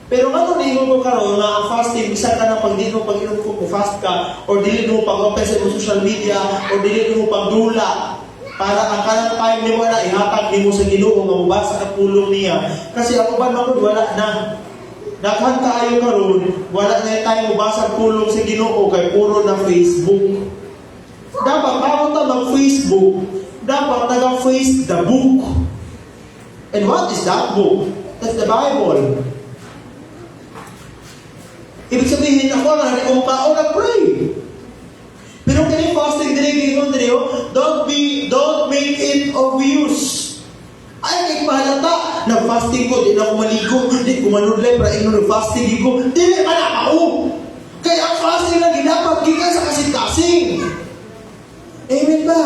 Speaker 4: Pero nga nung iyon mo karoon na ang fasting, bisa ka na pag di mo pag-inom ko fast ka, or dili mo pag-open sa social media, or dili mo pag-dula. para ang kanang time nimo na ihatag nimo sa Ginoo nga mubasa ka pulong niya. Kasi ako ba magud wala na. Daghan kaayo karon, wala na tayo mubasa pulong sa Ginoo kay puro na Facebook. Dapat bago ta mag-Facebook, dapat naga-face the book. And what is that book? That's the Bible. Ibig sabihin ako nga, hindi ko mukhaon nag-pray. Pero kini fasting dili gingon diri, don't make it obvious. Ay, nagpahalata. Nag-fasting ko, di na ako maligo, di ko manudlay, para ino nag-fasting ko. Dili man ako. Kaya ang fasting na ginapat, gikan sa kasing-kasing. Amen ba?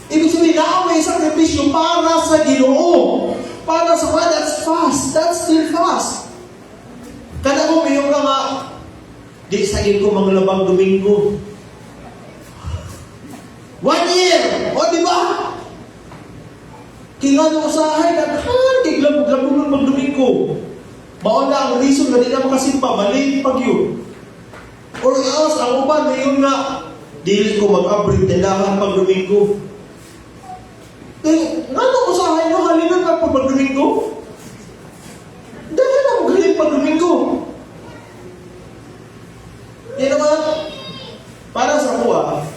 Speaker 4: Ibig sabihin, na may sakripisyo para sa Ginoo. Para sa what? That's fast. That's still fast. Kada mo, mayroon ka nga, di sagin ko mga labang Domingo. 1 year! O, di ba? Kaya nung usahay, kiglabog-labog ng mag-Domingo. Baon na ang reason na di na makasimpa, mali pag yun. Or else, ang uban, mayroon nga, dili ko mag-abrit tindahan pag Domingo. Eh, nga nung usahay nyo, halinan ka pag Domingo? Dahil na magaling pag Domingo. Yan naman, para sa kuha,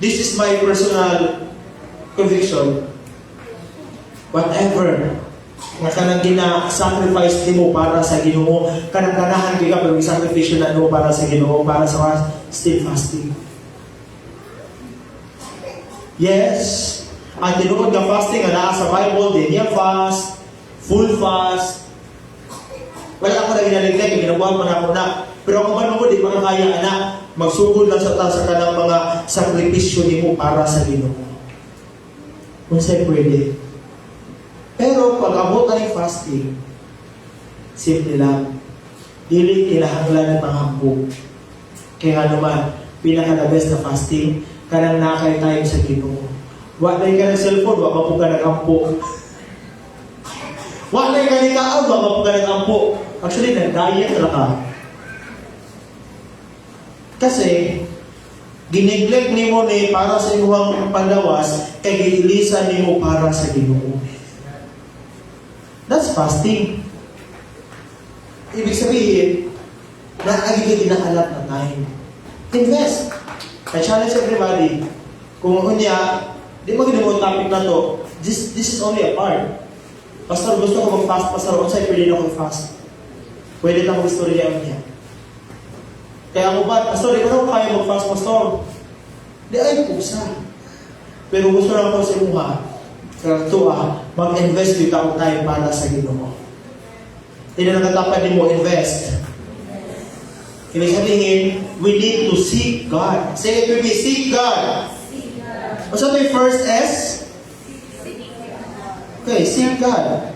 Speaker 4: this is my personal conviction. Whatever nga kanang gina-sacrifice nimo para sa Ginoo, kanang ganahan ka pero i-sacrifice na mo para sa Ginoo, para sa still fasting. Yes, ang tinuod nga fasting nga naa sa Bible, din niya fast, full fast. Wala ako na ginaligay, ginawa mo na ako na. Pero ako man mo, di makakaya na magsugod lang sa sa kanang mga sakripisyo nimo para sa Ginoo. Kung sa'yo pwede. Pero pag abot na yung fasting, simple lang. Dili kinahanglan ng panghampo. Kaya naman, pinaka-the best na fasting, kanang nakay tayo sa Ginoo. Wala ka ng cellphone, wala po ka nag-ampo. Wala ka ng kaag, wala po ka nag-ampo. Actually, nag-diet na ka. Kasi, gineglect ni mo ni para sa inyong pandawas, kaya giilisan ni mo para sa Ginoo. That's fasting. Ibig sabihin, naagigit inaalat na time. Invest. I challenge everybody. Kung unya, di mo ginawang topic na to, this is only a part. Pastor, gusto ko mag-fast. Pastor, unsay pwede na ako fast. Pwede na mag-istorya niya. Kaya ako ba, Pastor, di ko na kaya mag-fast, Pastor. Di ay pusa. Pero gusto lang ko sa imuha. Karto mag-invest dito ang time para sa Ginoo. Hindi na nakatapan din mo, invest. Ibig sabihin, we need to seek God. Say it with me, seek God. What's that yung first S? Okay, seek God.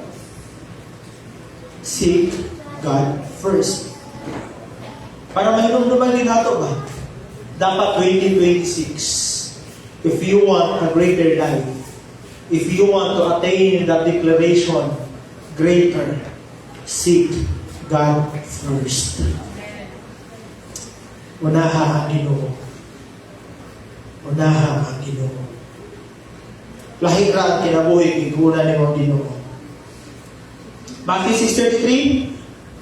Speaker 4: Seek God first. Para mayroong naman din nato ba? Dapat 2026. If you want a greater life, if you want to attain that declaration, greater, seek God first. Unaha ang Ginoo. Unaha ang Ginoo. Lahira ang kinabuhi, iguna ni mo Ginoo. Matthew 6:33,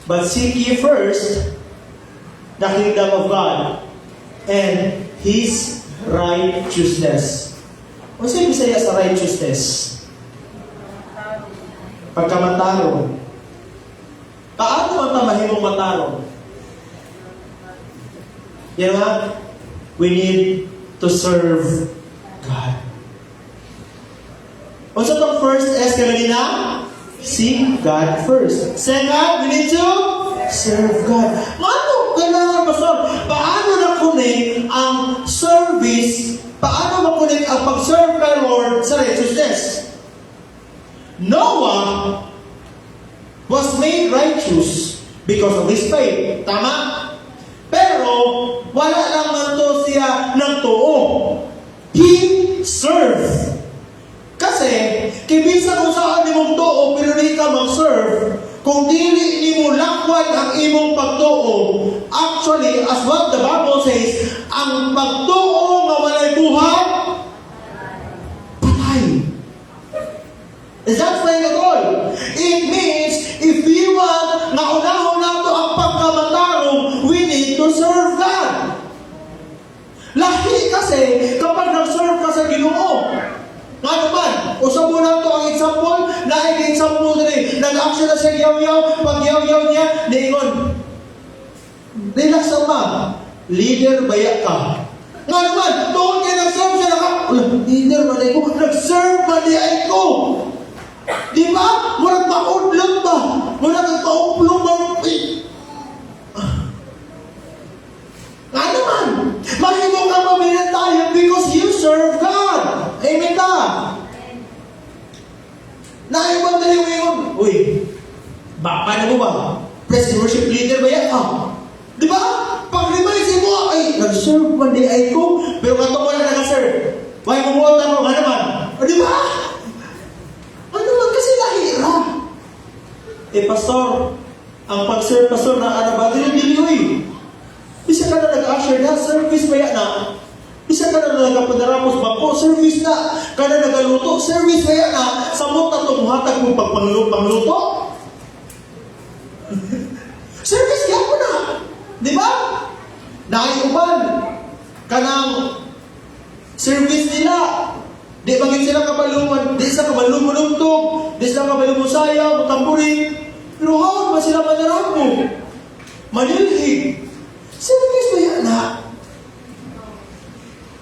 Speaker 4: but seek ye first the kingdom of God and His righteousness. Ano sa Bisaya sa righteousness? Pagkamataro. Paano ang tamahimong mataro? Yan nga, we need to serve God. What's the first S kanina? Seek God first. Second, we need to serve God. Ano kailangan, Pastor? Paano na-connect ang service? Paano ma-connect ang pag-serve kay Lord sa righteousness? Noah was made righteous because of his faith. Tama? Pero, wala naman to siya ng tuo. He served. Kasi, kibisa kung saan imong tuo, pero di ka mag-serve, kung dili nimo lakwan ang imong pagtuo, actually, as what the Bible says, ang pagtuo nga walay buhat, Is that playing at all? It means, if we want na unahon nato ang pagkamatarong, we need to serve God. Lahi kasi, kapag nag-serve ka sa Ginoo, nga naman, usap mo lang to ang example, example na rin, nag-action na siya yaw-yaw, pag yaw-yaw niya, niingon, relax naman, leader baya ka. Nga naman, doon niya nag-serve siya, leader ba na ko, nag-serve ba niya ko? Di ba? Murag maudlot ba? Murag nagpauplong ba? Nga naman, mahimo ka pamilya tayo because you serve God. Amen ka? Naibang na yung ngayon, uy, paano mo ba? Praise and worship leader ba yan? Di ba? Pag-remind mo, ay, nag-serve man di ay ko, pero kato mo na nag-serve. Why mo mo tanong, nga naman? Di ba? Ano naman kasi lahira? Pastor, ang pag-serve, pastor, na ano ba? Dili-dili, bisa ka na nag-usher na, service ba yan na? Bisa ka na nagkapadaramos bangko, service na. Ka na nagaluto, service ba yan na? Samot na tumuhatag mong pagpangluto? Service kaya mo na. Di ba? Nakaiuban. Kanang service nila. Di bagay sila kabaluman, di sila kabalumulugtog, di sila kabalumusayaw, tamburin. Pero hawag ba sila manaramo? Manilhig. Service ba yan na?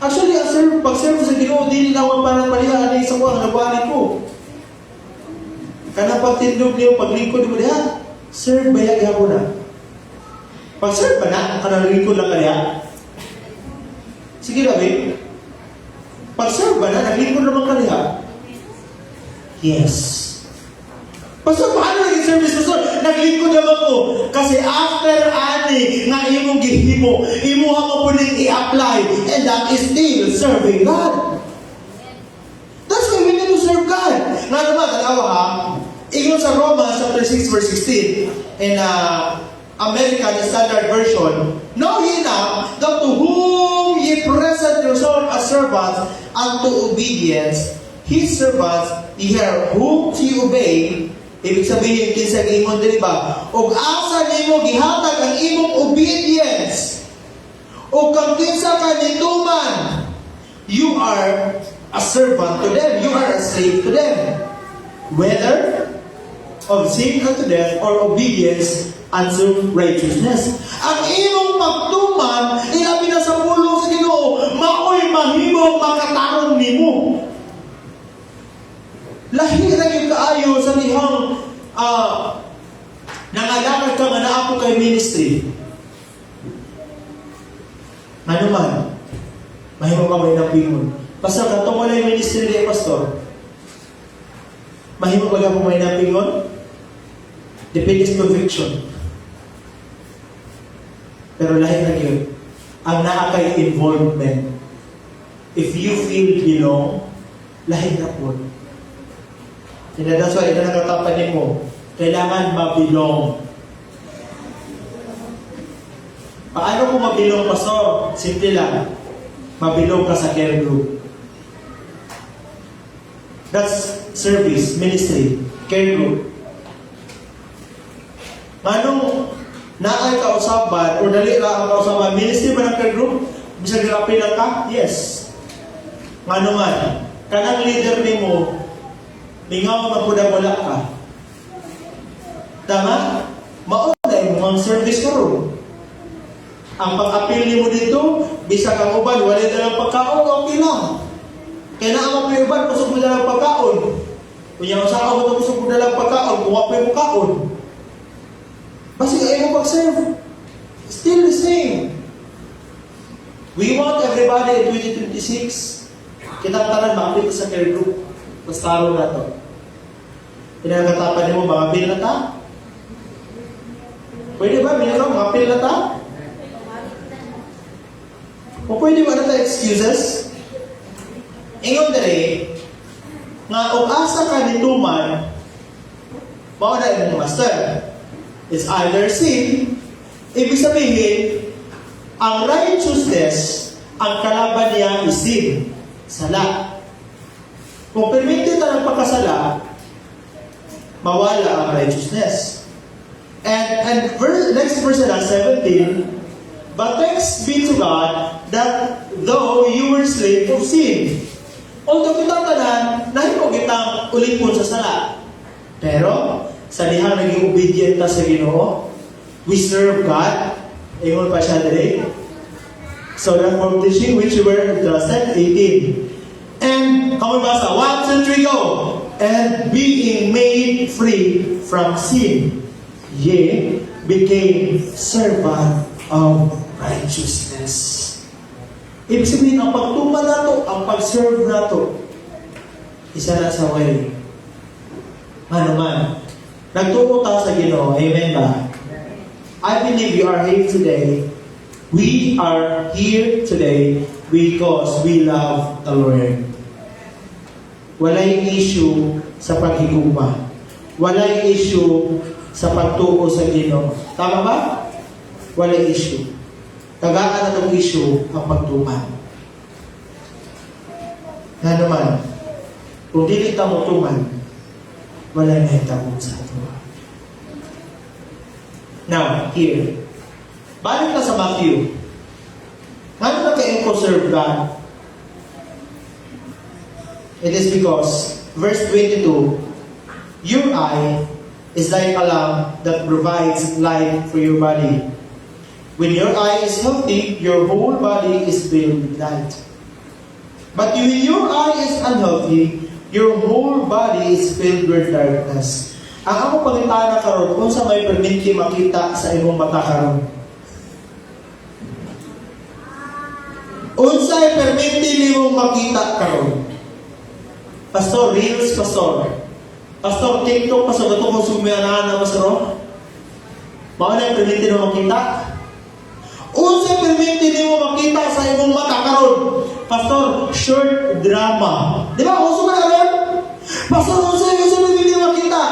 Speaker 4: Actually, ang pag-serve sa Ginoo, di naman parang palihaan na isang ang nagwari ko. Kanang pagtindog niyo, paglingkod mo diha, serve ba yan mo na? Pag-serve ba na, kanang lingkod lang kaya? Sige na, babe. Pag-serve ba na, naglingkod naman kaya? Yes. Pastor, paano naging service, Pastor? Naglingkod naman ko. Kasi after ani, nga imong gihimo, imuha mo po rin i-apply, and that is still serving God. That's why we need to serve God. Nga naman, tanawa ha, ingon sa Romans chapter 6 verse 16, in American Standard Version, know ye not that to whom ye present yourselves as servants unto obedience, his servants ye hear whom ye obey. Ibig sabihin, kinsa ingon dili ba? Og asa nimo gihatag ang imong obedience. O kang kinsa ka nituman, you are a servant to them. You are a slave to them. Whether of sin unto death or obedience unto righteousness. Ang imong pagtuman, ilabi na sa pulong sa Ginoo, mao'y mahimong makatarong nimo. Lahi na yung kaayo sa lihang nangalakad ka nga na ako kay ministry. Ano man, mahimo ka may napingon. Pastor, kanto mo na yung ministry niya, Pastor. Mahimo ba ka may napingon? Depende sa conviction. Pero lahi na yun. Ang naakay involvement. If you feel belong, lahi na po. And that's why ito nakatapanin mo. Kailangan mabilong. Paano kung mabilong, Pastor? Simple lang. Mabilong ka sa care group. That's service, ministry, care group. Anong naay kausaban o dali lang ang kausaban? Ministry ba ng care group? Bisa nirapilan ka? Yes. Ano man? Kanang leader ni mo, mingaw na po na wala ka. Tama? Maunay mo ang service ka ron. Ang pag-appeal mo dito, bisa kang uban, wala na lang pagkaon, okay lang. Kaya na ang mga uban, kusog mo na lang pagkaon. Kung yung usaha mo, kusog mo na lang pagkaon, kung wapoy mo kaon. Basta ayaw mo pag-serve. Still the same. We want everybody in 2026, kitang tanan makapit sa care group. Pastaro na to. Pinagkatapan mo, mga pil na ta? Pwede ba, minagaw, mga pil na ta? O pwede ba na ta excuses? Ingon dere, nga o asa ka nituman, mao na yung master. It's either sin, ibig sabihin, ang righteousness, ang kalaban niya is sin. Sala. Kung permitted na ng pagkasala, mawala ang righteousness. And next verse na 17, but thanks be to God that though you were slave of sin, although kitang tanan, nahimo kitang ulipon sa sala. Pero, sa dihang naging obedient ta sa Ginoo, we serve God. Ingon pa siya today. So that from teaching which you were entrusted, 18. And, kamo basa, 1, 2, 3, go! And being made free from sin, ye became servant of righteousness. Ibig sabihin, ang pagtuman nato, ang pag-serve nato, isa na sa way. Ano man. Nagtuo ta sa Ginoo. Amen ba? I believe you are here today. We are here today because we love the Lord. Walay issue sa paghigugma. Walay issue sa pagtuo sa Ginoo. Tama ba? Walay issue. Tagaan na itong issue ang pagtuman. Na naman, kung dili ka mo tuman, wala na itapon sa ato. Now, here. Balik na sa Matthew. Ano na kayo ko serve God? It is because, verse 22, your eye is like a lamp that provides light for your body. When your eye is healthy, your whole body is filled with light. But when your eye is unhealthy, your whole body is filled with darkness. Ang ako pangitana karon kung sa may perminti makita sa imong mata karon. Unsay perminti nimong makita karon? Pastor, Reels, Pastor. Pastor, TikTok, Pastor, ito kong sumiyanaan na Pastor. Baka na perminti na makita? Unsay perminti nimo makita sa imong mata karon? Pastor, short drama. Di ba? Uso ba karon? Pastor, unsay perminti makita?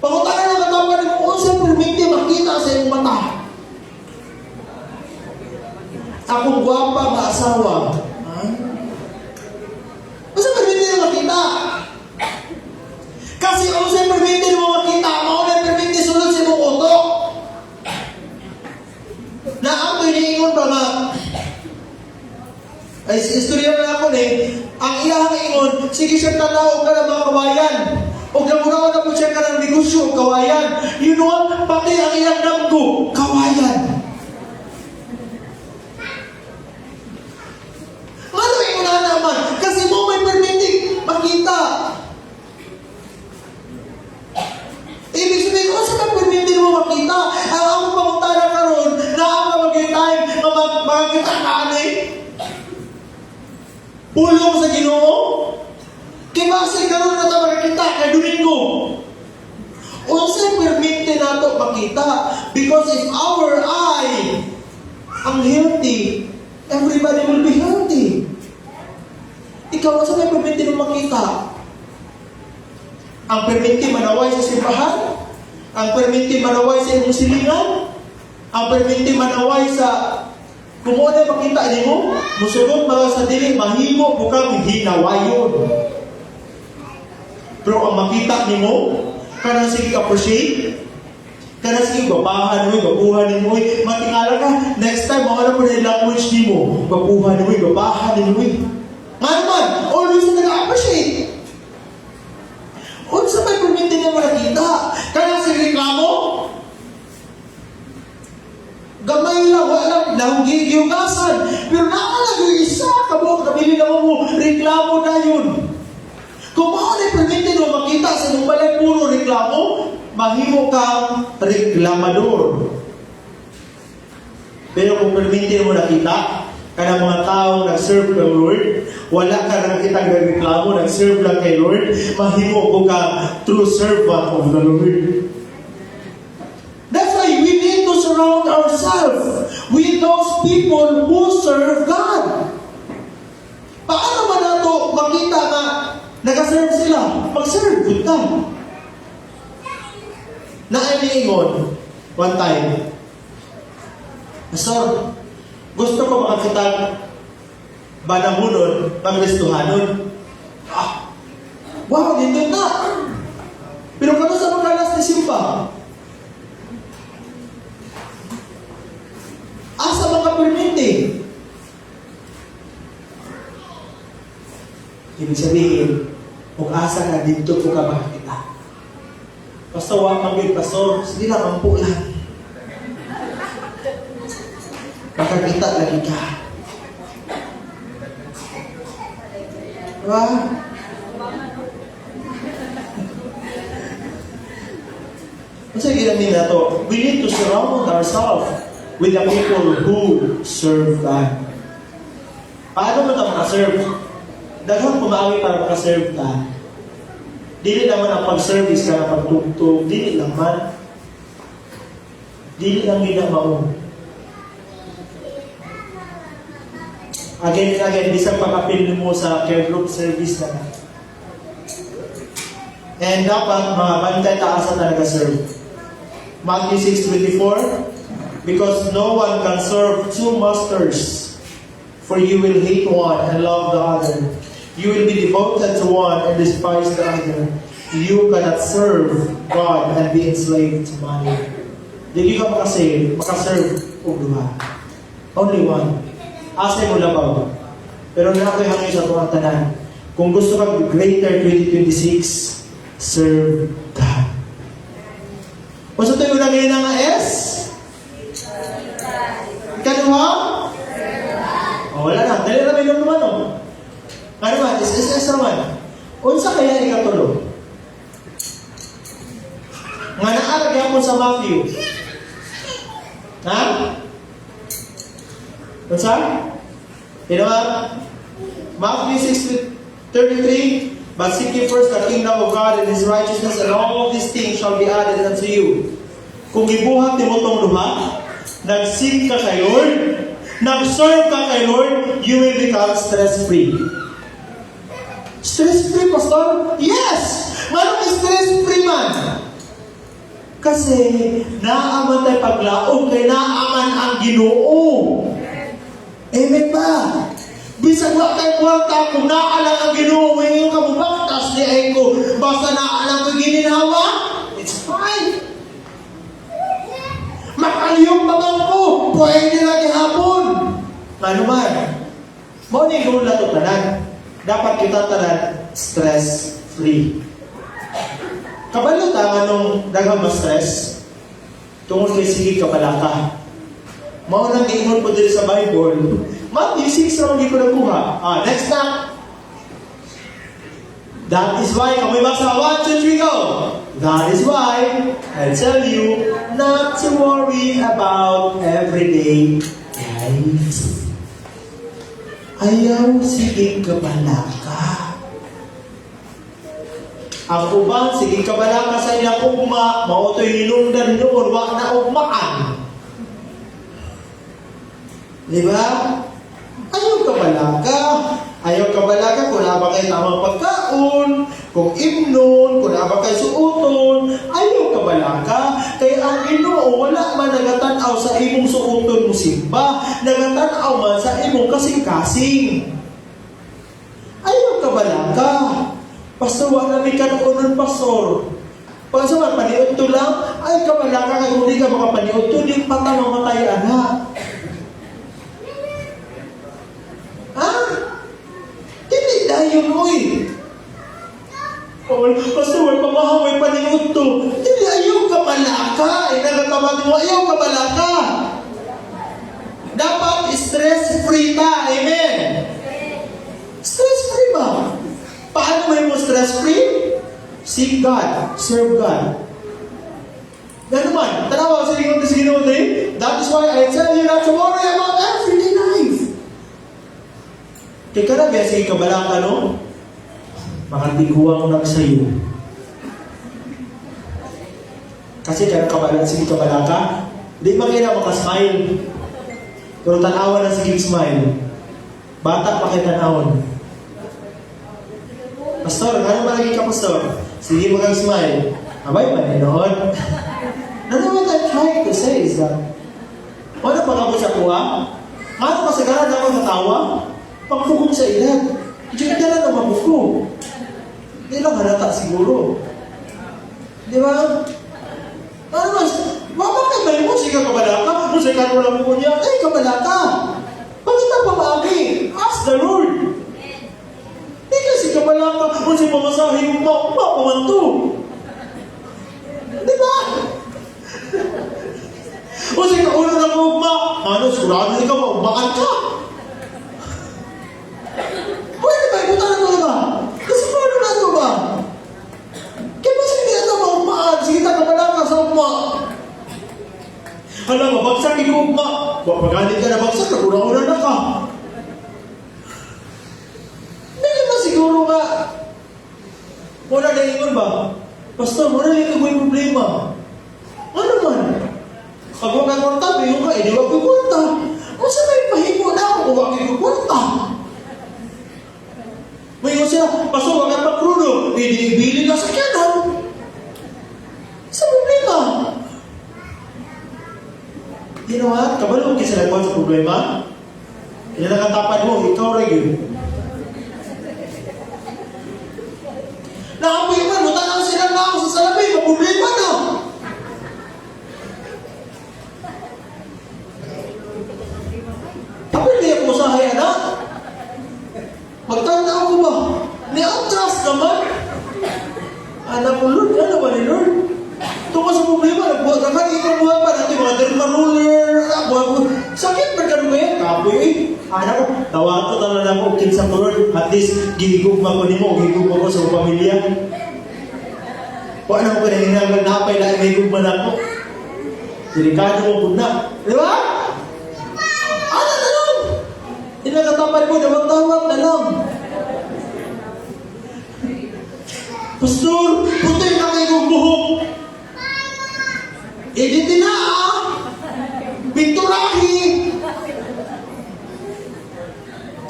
Speaker 4: Pangutangan ang katawan mo, unsay perminti makita sa imong mata? Akong gwapa nga asawa. Unsay perminti na makita? Kasi unsay perminti mo makita, mao na perminti sulod sa imong utok. Na ang piniingon pa nga, ay istorya na ako ang ilang ingon, sige siya tanaw ka ng mga kawayan. O gamunaw na po siya ka ng negosyo, kawayan. You know what? Pati ang ilang namgo, kawayan. Ano yung na naman? Kasi mo may permitting makita. Ibig sabihin, kung saan ka permitting mo makita, ang ako pangutana karon na ako mag-time na makakita ka pulong sa Ginoo. Kibasay karon na ta makakita kay Domingo. Unsay permite nato makita? Because if our eye ang healthy, everybody will be healthy. Ikaw sa may permite mo makita? Ang permite manaway sa simbahan? Ang permite manaway sa imong silingan? Ang permite manaway sa kung ano makita nimo, musulod mga sa dili, mahimo bukang hinawayon. Pero ang makita nimo, kanang sige appreciate, kanang sige babahan mo, babuhan mo, matingala ka, next time, mga po na yung language nimo, babuhan mo, babahan mo. Man, always na nag-appreciate. O sa may perminti niya makita, kanang sige reklamo, gamay lang, wala, nahugigiugasan. Pero naalag yung isa, kabili na mo, reklamo na yun. Kung maunay permitted mo makita sa mong balay puro reklamo, mahimo kang reklamador. Pero kung permitted mo nakita, kana mga taong nag-serve ng Lord, wala ka nakita ng reklamo, nag-serve lang kay Lord, mahimo ko ka true servant of the Lord. That's why we need to surround ourselves with those people who serve God. Paano ba nato makita na nag-serve sila? Mag-serve, good ka. Naaniingon, one time, Pastor, gusto ko makakita banahunon, pang-restuhanon. Wow, dito na! Pero kano sa mga last ni Simba? Asa mga permite? Ibig sabihin, kung asa ka dito ko ka makakita. Basta wag maging pastor, sige lang, ampo lang. Makakita lagi ka. Diba? Kasi ginamin na to, we need to surround ourselves with the people who serve God. Paano mo ito makaserve? Daghang pumawi para makaserve ka. Dili naman ang pag-service ka na pagtugtog. Dili lang man. Dili lang ginamao. Again and again, bisang papapil mo sa care group service na. And dapat mga bantay taasa talaga serve. Matthew 6:24, because no one can serve two masters, for you will hate one and love the other. You will be devoted to one and despise the other. You cannot serve God and be enslaved to money. Dili ka makaserve o duha. Only one. Asay mo labaw. Pero nakoy hangin sa tuwang tanan. Kung gusto ka greater 2026, serve God. Kung sa tayo lagay na nga S? Kanuha? O wala na. Dali na may naman o. Ano ba? SSS naman. Unsa kaya ikatulo? Nga naarag po sa Matthew. Ha? Unsa? Tinawa? Matthew 6:33, but seek ye first the kingdom of God and His righteousness, and all these things shall be added unto you. Kung ibuhat ni mo tong duha, nag-seek ka kay Lord, nag-serve ka kay Lord, you will become stress-free. Stress-free, Pastor? Yes! Manong stress-free man? Kasi naaman tayo paglaog kay naaman ang Ginoo. Amen ba? Bisag wa kay kwarta kung naalang ang Ginoo, ngayon ka mabaktas ni Eko, basta naalang ko gininhawa, it's fine. Makaliyong pamang ko, pwede na gihapon. Ano man? Mo ni gawin lang ito tanan. Dapat kita tanan stress-free. Kabalo ta nung daghang ma-stress, tungkol kay sige kabalaka. Mao nang giingon po dito sa Bible. Matthew 6 raw di ko nakuha. Next na. That is why, kami basa, 1, 2, 3, go! That is why I tell you not to worry about everyday life. Ayaw sige kabalaka. Ang uban, sige kabalaka sa ilang ugma, mautoy hinundan noon, wak na ugmaan. Diba? Ayaw kabalaka. Ayaw kabalaka kung na ba kayo tamang pagkaon, kung imnon, kung na ba kayo suoton. Ayaw kabalaka. Kaya ang Ginoo wala man nagatanaw sa imong suoton mo simba, nagatanaw man sa imong kasing-kasing. Ayaw kabalaka. Pastor, wala may kanuunan, Pastor. Pastor, paniod to lang. Ay, kabalaka kayo, hindi ka makapaniod to, di pa tanong matay, anak. Ha? Hindi dayon, uy. Oh, Pastor, wala pamahaway paniod to. Hindi, ayaw kabalaka. Nagatamad mo, ayaw kabalaka. Dapat stress-free ka. Amen? Stress-free ba? Paano may mo stress-free? Seek God. Serve God. Yan naman. Tanawa sa lingkod sa Ginoo din. That is why I tell you not to worry about everyday life. Kaya ka na, biya sige kabalaka, no? Makatiguang na sa'yo. Kasi kaya kabalaka, sige kabalaka, di ba kaya makasmile? Pero tanawa na sige smile. Bata pa kayo tanawon. Pastor, ano ba lagi ka, Pastor? Sige mo kang smile. Abay pa, noon. Ano what I'm trying to say is that, ano pa ka mo sa kuha? Ano pa sa garan ako sa tawa? Pagpukong sa edad. Diyan ka na naman buko. Hindi lang halata siguro. Di ba? Ano mas, bakit may mo siya kabalaka? Kung siya wala mo niya, ay kabalaka. Bakit ang pamami? Ask the Lord. Di kasi kabalaka, kung siya pamasahin mo, mapamanto. Di ba? Kung siya kaulo na mo, ano, sigurado di ka, maugmaan ka. Pwede ba? Ibutan ko ba? Kasi paano na ito ba? Kaya ba sige ito maugmaan? Sige ta, kabalaka sa ugma. Hala, mabagsak yung ugma. Pagpaganit ka na bagsak, nagurang-ura na ka. Hindi naman siguro nga. Wala na ingon ba? Basta, wala na yung problema. Ano man? Pag huwag kang kurta, biyo ka, di wag yung kurta. Masa may pahimo na ako kung wag yung kurta. Mayon siya, paso, wag kang pagkrudo. Bili na sa kyanan. Sa problema. You know what? Kabalo kung kisa nagbuhat sa problema, yan ang katapan mo, ikaw rin yun. Nakapoy man, mutan lang sila na ako sa salamin, problema na. Tapi hindi ako usahay, anak. Magtanda ko ba? Ni-atras naman. Anak ko, Lord, ano ba ni Lord? Tungkol sa problema, nagbuhat ka kan, ikaw buhat pa natin, mga derma ruler, buhat mo. Sakit ba ka naman yan? Kapoy eh. Anak ko, tawato talaga na ko, kinsa ko Lord. At least, gigigugma ko ni mo, gigugma ko sa pamilya. Kung ano ko nahinang napay na may gugma na ko. Delikado mo po na. Di ba? Ano na lang? Inagatapan mo, dawag-dawag na lang. Pastor, puti na kayo buhok. Editin na pinturahi.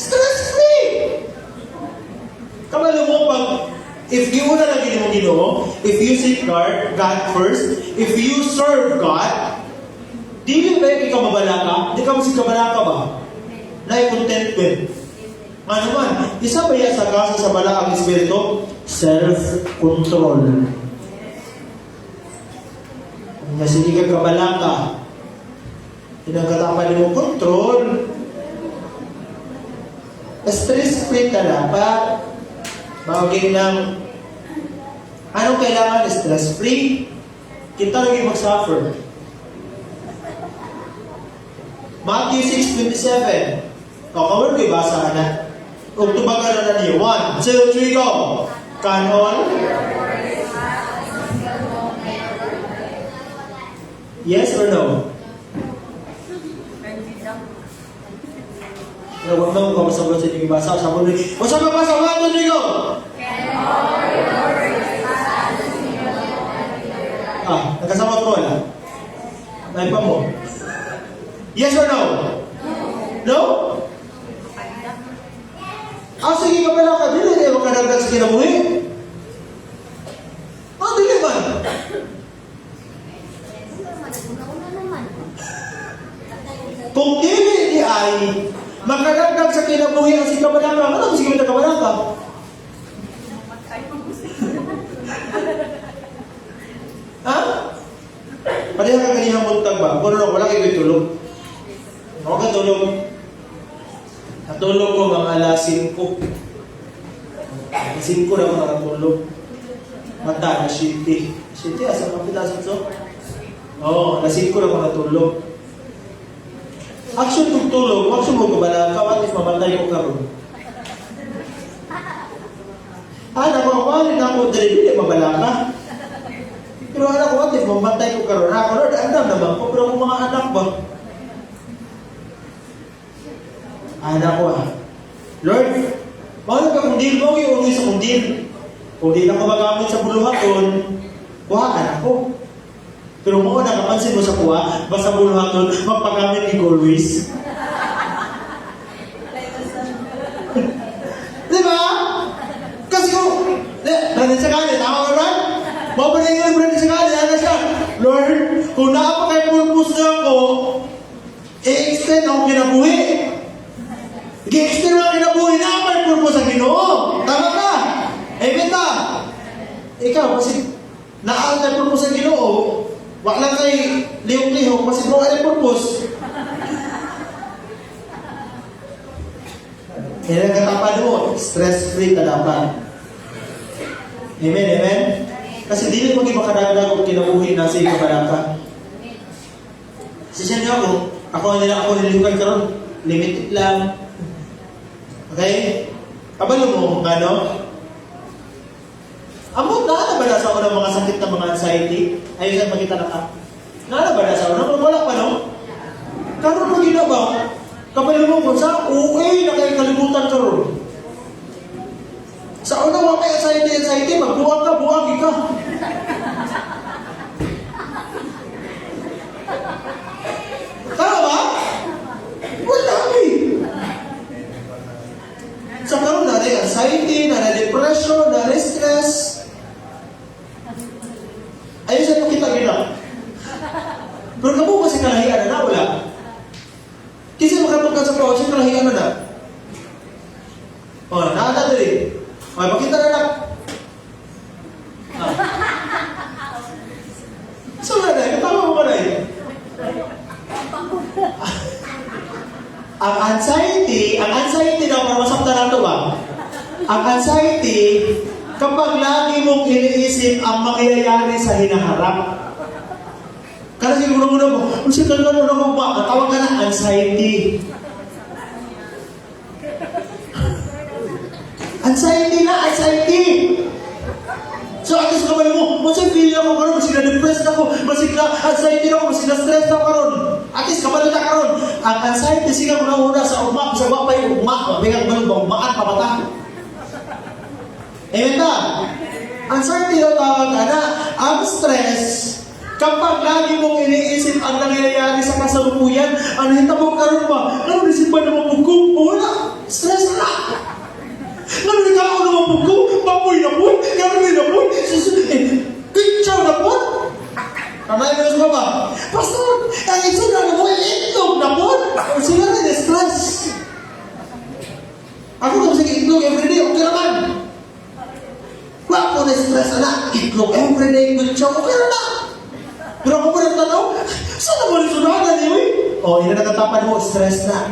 Speaker 4: Stress-free. Kabalo mo pag, if di mo na lagi mo Ginoo, if you seek God first, if you serve God, di ba ikaw mabalaka? Di ka mo si kabalaka ba? Na-contentment. Nga naman, isa ba yan sa kaso sa bala ang Espiritu? Self-control. Kung sige ka kabalaka, pinagkatapan mo control. Stress-free ka dapat. Bagay ng anong kailangan? Stress-free. Kita lagi mag-suffer. Matthew 6:27. Kakawin ko ibasa na. Kung tumagal na niyo. 1, 2, 3, go! Canon. Yes or no? Huwag na kung kamasabot sa inyong ibasa. Sabon rin. O sa mabasa, 1, 2, 3, go! Nagkasama ko wala? Naipa mo? Yes or no? No? Sige ka pala ka, dili kayo makadagdag sa kinabuhi. Dili ba? Kung dili di ay makadagdag sa kinabuhi ang si kabalaka, ano kung sige mo na kabalaka? Ha? Pareha ka kanihang muntag ba? Kung ano, wala kayo tulog. Ako ka tulog. Natulog ko mga alas 5. Alas 5 na ako nakatulog. Mata na 7. 7, asa kapitasan so? Oo, alas 5 na ako natulog. Action tutulog, action mo kabalaka, at if mamatay ko karon. Nakuha na ako dali mabalaka. Pero anak ko, at if mamatay ko karon. Ako, Lord, andam naman ko, pero kung mga anak ba? Anak ko Lord, mahal ka kundil mo, yung sa kundil. Kung di na ko magamit sa buluhaton, kuhaan ako. Pero mo, nakapansin mo sa kuha, basta buluhaton, magpagamit ni always. Diba? Kasi kung, nanin sa kanin, tama ka ba? Mapalingan mo rin sa kanin, ano siya? Lord, kung nakapakay purpose na ako, i-extend ako kinabuhi. I-extend ako kinabuhi na may purpose sa Ginoo. Tama ka? Amen ta? Ikaw, kasi Naang kay purpose ang Ginoo, wa lang kay lihok-lihok, kasi mo ay purpose. Yan ang katapan mo, stress-free ka dapat. Amen, amen? Kasi dili mo makadagdag o kinabuhi na sa ikaw kadaka. Siya niyo ako nilihukan karon, limited lang. Okay? Kabalo mo, ano? Amo, na ba na sa unang mga sakit ng mga anxiety? Ayun sa makita na ka. Na ba na sa unang? Wala pa, no? Karon mo ginawa, kabalo mo kung sa okay na kayo kalimutan karon. Sa una, wala kayo anxiety, magbuwag ka, buwagi ka. Tama ba? Wala eh. Sa karoon na anxiety, na depression, na stress. Ayun sa ito kita gina. Pero kamo kasi kalahian na wala. Kasi makapagkan sa project, kalahian na. O, naada dali. O, makita na. So na dahil, katama mo ka na eh. Ang anxiety daw, para masakta na ito ba? Ang anxiety, kapag lagi mong iniisip ang mangyayari sa hinaharap. Kasi siguro mo, kung siya ka na ba, tawag ka na anxiety. Anxiety na, anxiety! So, at least kamay mo, masig feel ako karon, masig na-depressed ako, masig na-anxiety ako, masig na-stress ako karon. At least kapag na karon, ang anxiety siya mo na una sa ugma, sa wapay ugma, mabigang balong ba, ugmaan, pamata. Amen ba? Anxiety daw tawag ka na, ang stress, kapag lagi mong iniisip ang nangyayari sa kasalukuyan, ang hitabo karon ba, ano nisipan na mapugkong? Wala, stress na. Ano ikaw na mapugkong? Papoy na po? Gano'n na po? Picture na po? Kamay mo sa ba? Pastor, ang isa na mo, itlog na po? Sila na stress. Ako na sige itlog everyday, okay naman. Wala ko na stress na, itlog everyday, good job, okay naman. Pero ako po nagtanaw, saan na mo rin sunahan niyo eh? O, ina nakatapan mo, stress na.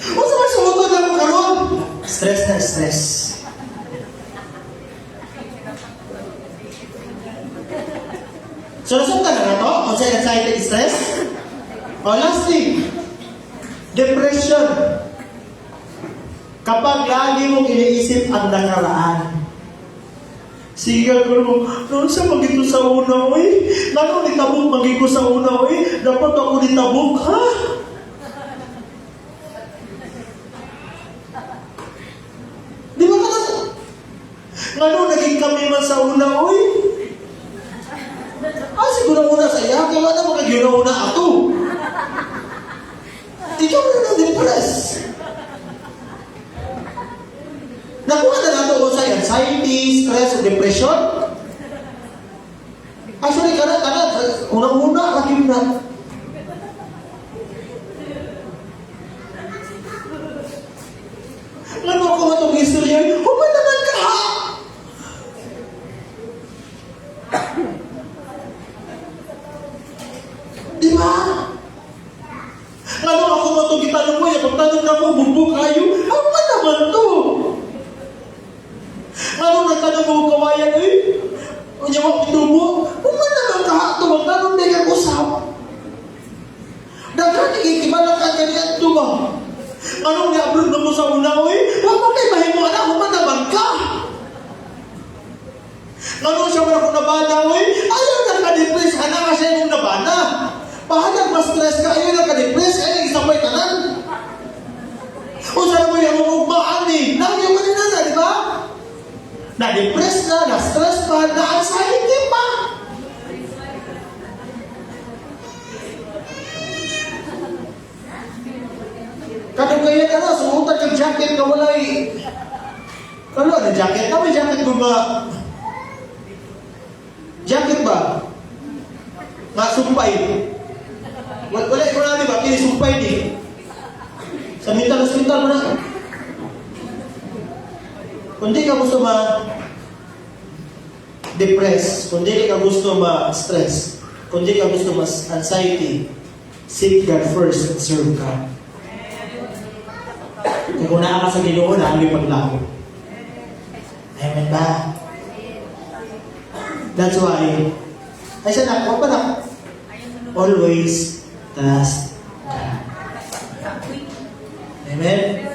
Speaker 4: O, sa mga sumutod na mo karon? Stress na, stress. So, nasunta na na to? Kung sa anxiety, stress? O, last thing, depression. Kapag lagi mong iniisip ang nakaraan. Sige ko mo, noon sa magito sa una, oy. Nano nitabok magito sa una, oy. Dapat ako nitabok, ha? Di ba ka nano naging kami man sa una, oy. Siguro una sa iya, kaya wala mo kagyo na una ako. Ikaw na na-depress. Nakuha na nato kung sa anxiety, stress, depression. Actually, unang-una, lagi na. Ano ako matong history? Huwag naman ka, ha? Di ba? Ano ako matong gitanong mo, kung tanong na mo, bumbog kayo, ano ba naman to? Ano nagtanong mo kawayan, eh? O niya mo pitubo, kung ba naman kahato, magtanong na yung usap? Dagat, ikikibala ka ganyan ito ba? Anong ni-upload na mo sa una, eh? Huwag mo kayo mahimo, anak, kung ba naman ka? Ano siya wala kong nabana, eh? Ayaw nagka-depress, anak ka siya yung nabana. Pahalag ma-stress ka, ayaw nagka-depress, ayaw isapay tanan. O saan mo yung ugmaan, eh? Nagyo ka rin na, di ba? Na-depress na, na-stress pa, na-anxiety pa. Kadang kaya ka na, sumutan kang jacket ka wala eh. Ano, ano jacket? May jacket ko ba? Jacket ba? Nga sumpay. Wala ko na, di ba? Kini sumpay di. Sa mental hospital mo na. Kung di ka gusto ma-depress, kung di ka gusto ma-stress, kung di ka gusto ma-anxiety, seek God first and serve God. Kaya kung naa ka sa Ginoo, na ang paglako. Amen ba? That's why, ay siya na, huwag pa na, always trust God. Amen?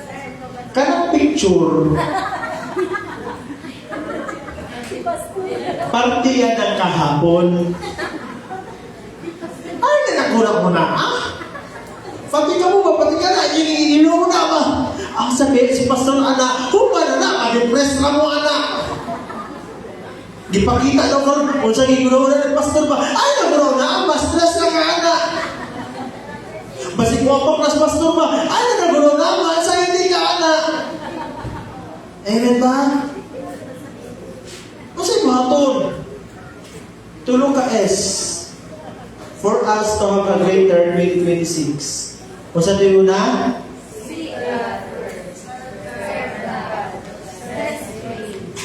Speaker 4: Kanang picture, partiyan ng kahapon, ay, nanagulang mo na, pati ka mo ba, pati ka na, ininom mo na ba? Ang sabi, si Pastor Ana, humana na, ma-depress na mo, anak. Gipakita daw ko, kung sa gigunaw na ng Pastor ba, ay, nagunaw na, ma-stress na ka, anak. Basi ko ako plus Pastor ba, ay, nagunaw na, ma-anxiety ka, anak. Amen ba? Kasi baton. Tulong ka S for us to have a greater 2026. Kung sa tuyo na?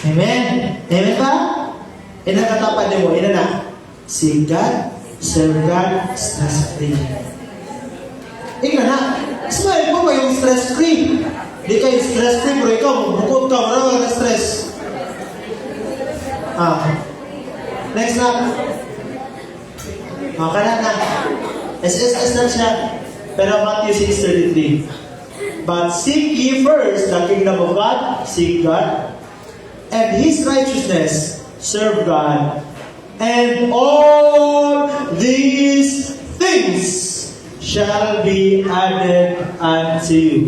Speaker 4: Amen? Amen ba? Inakatapan niyo mo, ina na. Seek God, serve God, stress-free. Ika na. Smile mo ba yung stress-free? Di kayo stress-free, pero ikaw, bukod ka, wala ka stress. Next na. Kanan na. SSS na siya. Pero Matthew 6:33. But seek ye first the kingdom of God, seek God, and His righteousness, serve God, and all these things shall be added unto you.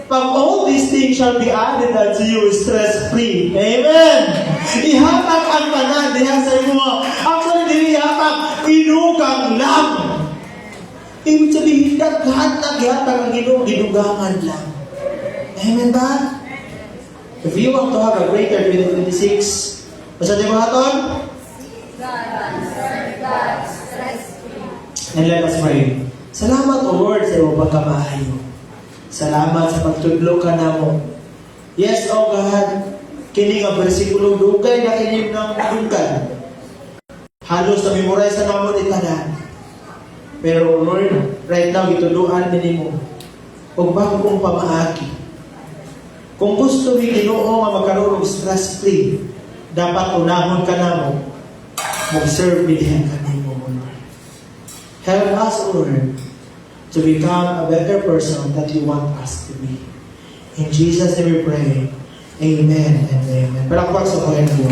Speaker 4: Pag all these things shall be added unto you, stress-free. Amen! Ihatag ang tanan diha sa imo. Actually, dili ihatag, inugang lang. Ibig sabihin, lahat na ihatag ang ginugangan lang. Amen ba? If you want to have a greater 2026, basta di ba haton? And let us pray. Salamat, O Lord, sa iyong pagkamaayo. Salamat sa pagtudlo ka na mo. Yes, O God, kini nga bersikulo dugay na kinim ng dunggan. Halos na memorize na naman itanan. Pero Lord, right now, gituduan din mo. Kung bago kong pamaagi. Kung gusto ni Ginoo nga magkaroon ng stress-free, dapat unahon ka na mo. Mag-serve bilihan ka ni mo, Lord. Help us, Lord, to become a better person that you want us to be. In Jesus' name we pray. Amen and amen. Palakpak sa Panginoon.